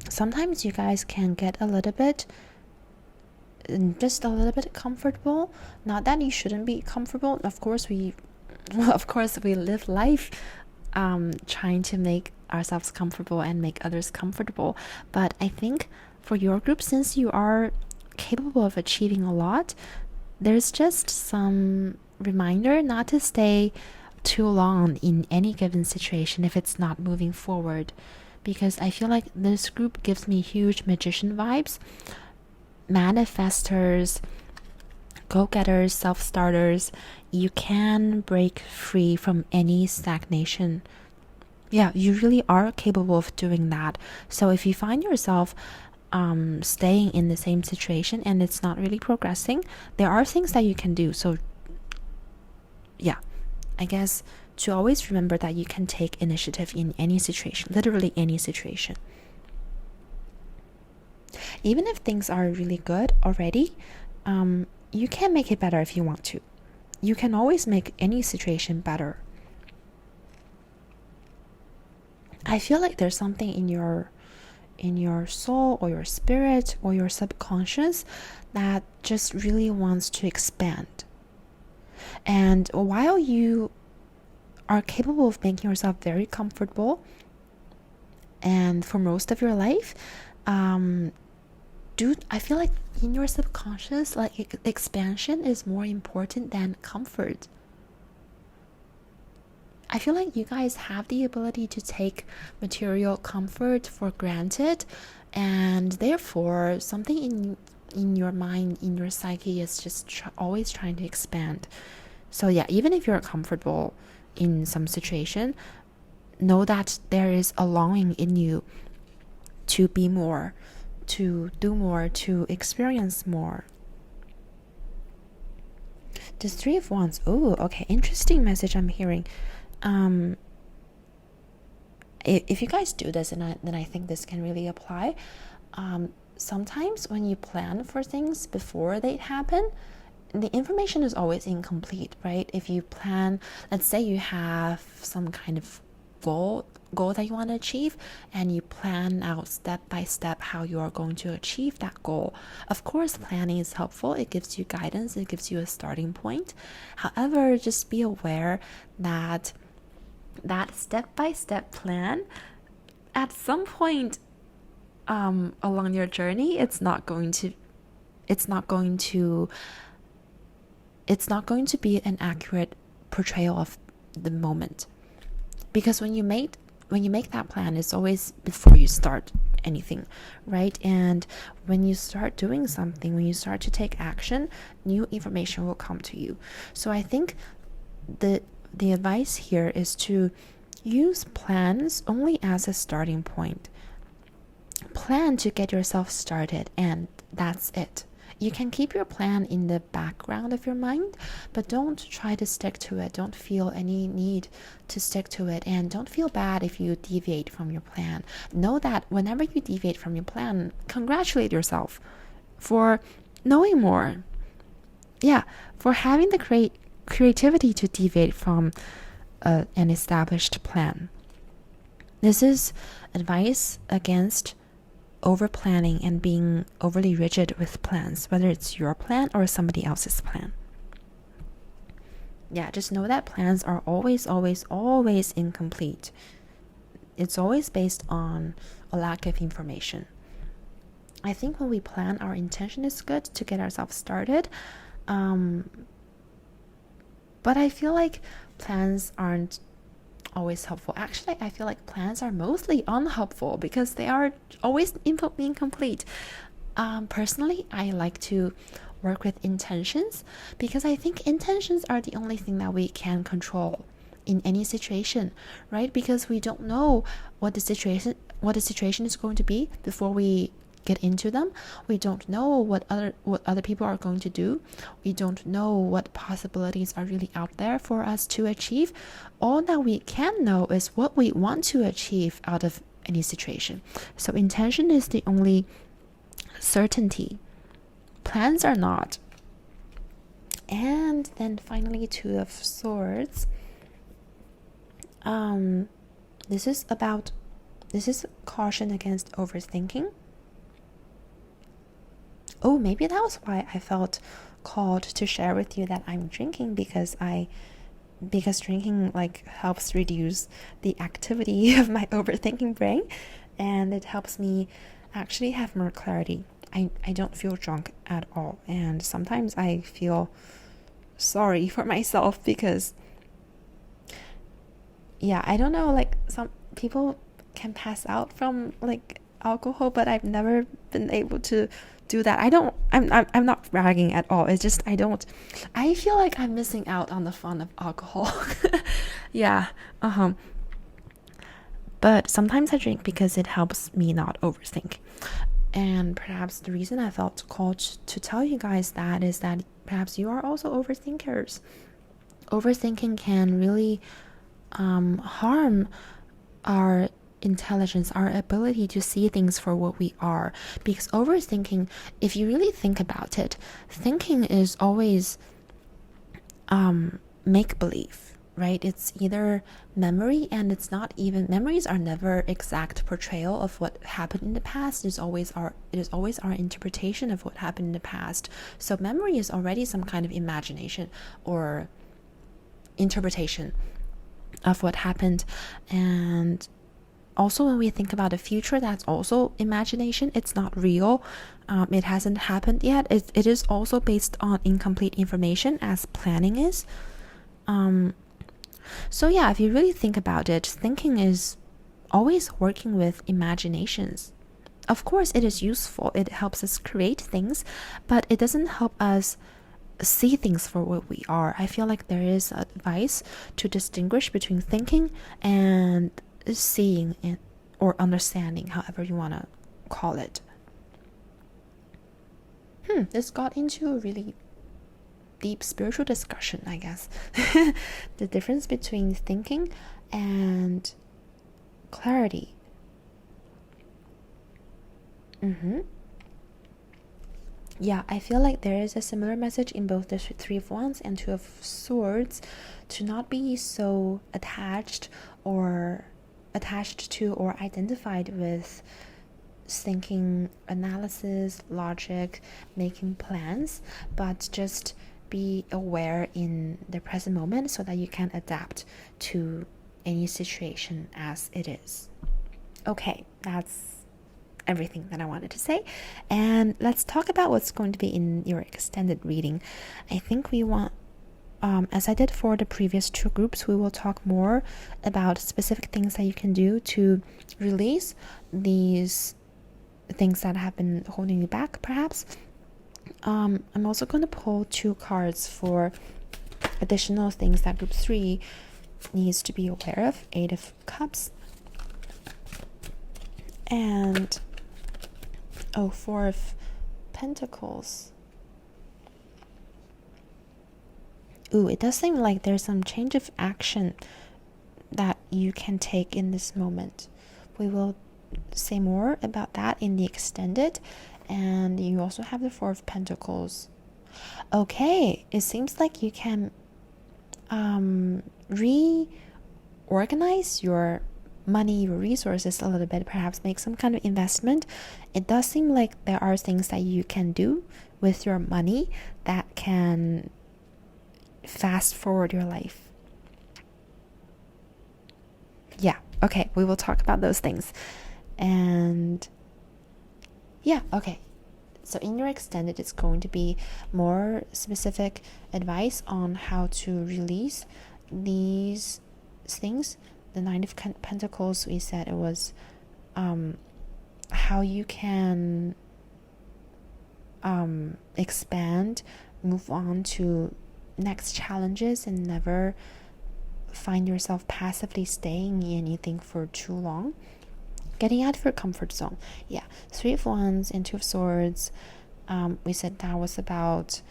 Sometimes you guys can get just a little bit comfortable. Not that you shouldn't be comfortable. Of course we live life trying to make ourselves comfortable and make others comfortable. But I think for your group, since you are capable of achieving a lot, there's just some reminder not to stay too long in any given situation if it's not moving forward. Because I feel like this group gives me huge magician vibes. Manifestors, go-getters, self-starters, you can break free from any stagnation. Yeah, you really are capable of doing that. So if you find yourself staying in the same situation and it's not really progressing, there are things that you can do. So yeah, I guess to always remember that you can take initiative in any situation, literally any situation. Even if things are really good already, you can make it better if you want to. You can always make any situation better. I feel like there's something in your soul or your spirit or your subconscious that just really wants to expand. And while you are capable of making yourself very comfortable and for most of your life, I feel like in your subconscious, like expansion is more important than comfort. I feel like you guys have the ability to take material comfort for granted, and therefore something in your mind, in your psyche is just always trying to expand. So yeah, even if you're comfortable in some situation, know that there is a longing in you to be more, to do more, to experience more. The 3 of Wands. Oh, okay, interesting message I'm hearing. If you guys do this, then I think this can really apply. Sometimes when you plan for things before they happen, the information is always incomplete, right? If you plan, let's say you have some kind of goal that you want to achieve, and you plan out step by step how you are going to achieve that goal. Of course, planning is helpful. It gives you guidance. It gives you a starting point. However, just be aware that step-by-step plan, at some point along your journey, it's not going to be an accurate portrayal of the moment. Because when you make that plan, it's always before you start anything, right? And when you start doing something, when you start to take action, new information will come to you. So I think the advice here is to use plans only as a starting point. Plan to get yourself started, and that's it. You can keep your plan in the background of your mind, but don't try to stick to it. Don't feel any need to stick to it, and don't feel bad if you deviate from your plan. Know that whenever you deviate from your plan, congratulate yourself for knowing more. Yeah, for having the creativity to deviate from an established plan. This is advice against over planning and being overly rigid with plans, whether it's your plan or somebody else's plan. Yeah, just know that plans are always incomplete. It's always based on a lack of information. I think when we plan, our intention is good to get ourselves started, but I feel like plans aren't always helpful. Actually, I feel like plans are mostly unhelpful because they are always incomplete. Personally, I like to work with intentions because I think intentions are the only thing that we can control in any situation, right? Because we don't know what the situation is going to be before we get into them. We don't know what other people are going to do. We don't know what possibilities are really out there for us to achieve. All that we can know is what we want to achieve out of any situation. So intention is the only certainty. Plans are not. And then finally, Two of Swords. This is caution against overthinking. Oh, maybe that was why I felt called to share with you that I'm drinking, because drinking like helps reduce the activity of my overthinking brain, and it helps me actually have more clarity. I don't feel drunk at all, and sometimes I feel sorry for myself because I don't know, like some people can pass out from like alcohol, but I've never been able to do that. I'm not bragging at all. It's just I feel like I'm missing out on the fun of alcohol. But sometimes I drink because it helps me not overthink. And perhaps the reason I felt called to tell you guys that is that perhaps you are also overthinkers. Overthinking can really harm our intelligence, our ability to see things for what we are. Because overthinking, if you really think about it, thinking is always make-believe, right? It's either memory, and it's not even, memories are never exact portrayal of what happened in the past. It is always our interpretation of what happened in the past. So memory is already some kind of imagination or interpretation of what happened. And also when we think about the future, that's also imagination. It's not real. It hasn't happened yet. It is also based on incomplete information, as planning is. So if you really think about it, thinking is always working with imaginations. Of course, it is useful. It helps us create things, but it doesn't help us see things for what we are. I feel like there is advice to distinguish between thinking and seeing it, or understanding, however you want to call it. This got into a really deep spiritual discussion, I guess. The difference between thinking and clarity. I feel like there is a similar message in both the Three of Wands and Two of Swords, to not be so attached to or identified with thinking, analysis, logic, making plans, but just be aware in the present moment so that you can adapt to any situation as it is. Okay, that's everything that I wanted to say, and let's talk about what's going to be in your extended reading. I think we want, as I did for the previous two groups, we will talk more about specific things that you can do to release these things that have been holding you back, perhaps. I'm also going to pull two cards for additional things that group 3 needs to be aware of. 8 of Cups and 4 of Pentacles. It does seem like there's some change of action that you can take in this moment. We will say more about that in the extended. And you also have the 4 of Pentacles. Okay, it seems like you can reorganize your money, your resources a little bit, perhaps make some kind of investment. It does seem like there are things that you can do with your money that can fast forward your life. Okay, we will talk about those things. And okay. So in your extended, it's going to be more specific advice on how to release these things the Nine of Pentacles, we said it was how you can expand, move on to next challenges, and never find yourself passively staying in anything for too long. Getting out of your comfort zone. Yeah. Three of Wands and Two of Swords. We said that was about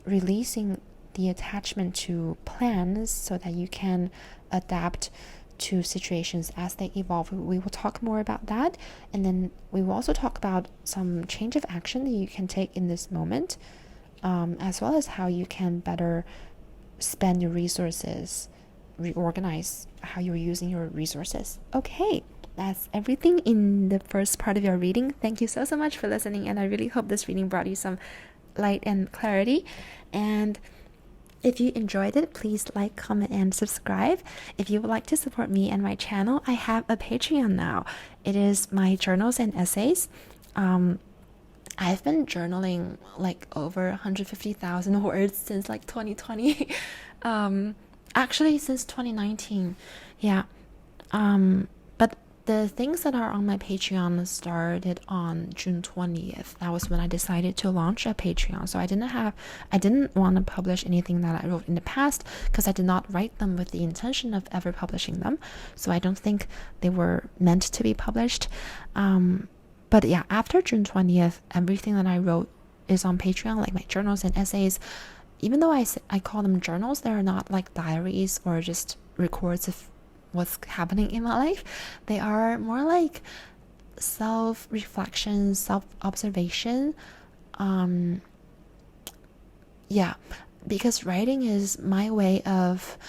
releasing the attachment to plans so that you can adapt to situations as they evolve. We will talk more about that, and then we will also talk about some change of action that you can take in this moment, as well as how you can better spend your resources, reorganize how you're using your resources. Okay, that's everything in the first part of your reading. Thank you so much for listening, and I really hope this reading brought you some light and clarity. And if you enjoyed it, please like, comment, and subscribe. If you would like to support me and my channel, I have a Patreon now. It is my journals and essays. I've been journaling like over 150,000 words since like 2020. Actually, since 2019. Yeah. But the things that are on my Patreon started on June 20th. That was when I decided to launch a Patreon. So I didn't want to publish anything that I wrote in the past because I did not write them with the intention of ever publishing them. So I don't think they were meant to be published. But yeah, after June 20th, everything that I wrote is on Patreon, like my journals and essays. Even though I call them journals, they're not like diaries or just records of what's happening in my life. They are more like self-reflection, self-observation. Yeah, because writing is my way of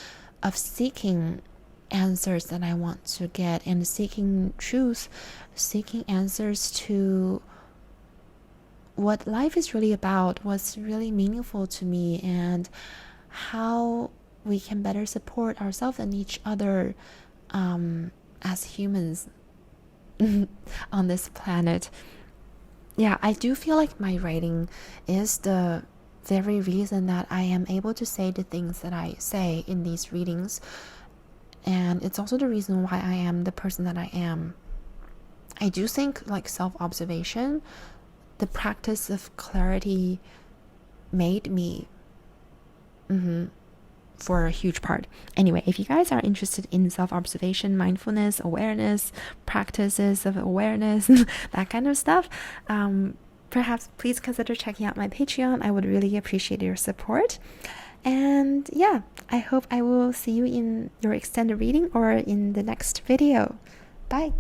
seeking answers that I want to get, and seeking truth, seeking answers to what life is really about, what's really meaningful to me, and how we can better support ourselves and each other as humans on this planet. Yeah, I do feel like my writing is the very reason that I am able to say the things that I say in these readings, and it's also the reason why I am the person that I am. I do think like self-observation, the practice of clarity made me for a huge part. Anyway, if you guys are interested in self-observation, mindfulness, awareness, practices of awareness, that kind of stuff, perhaps please consider checking out my Patreon. I would really appreciate your support. And yeah, I hope I will see you in your extended reading or in the next video. Bye.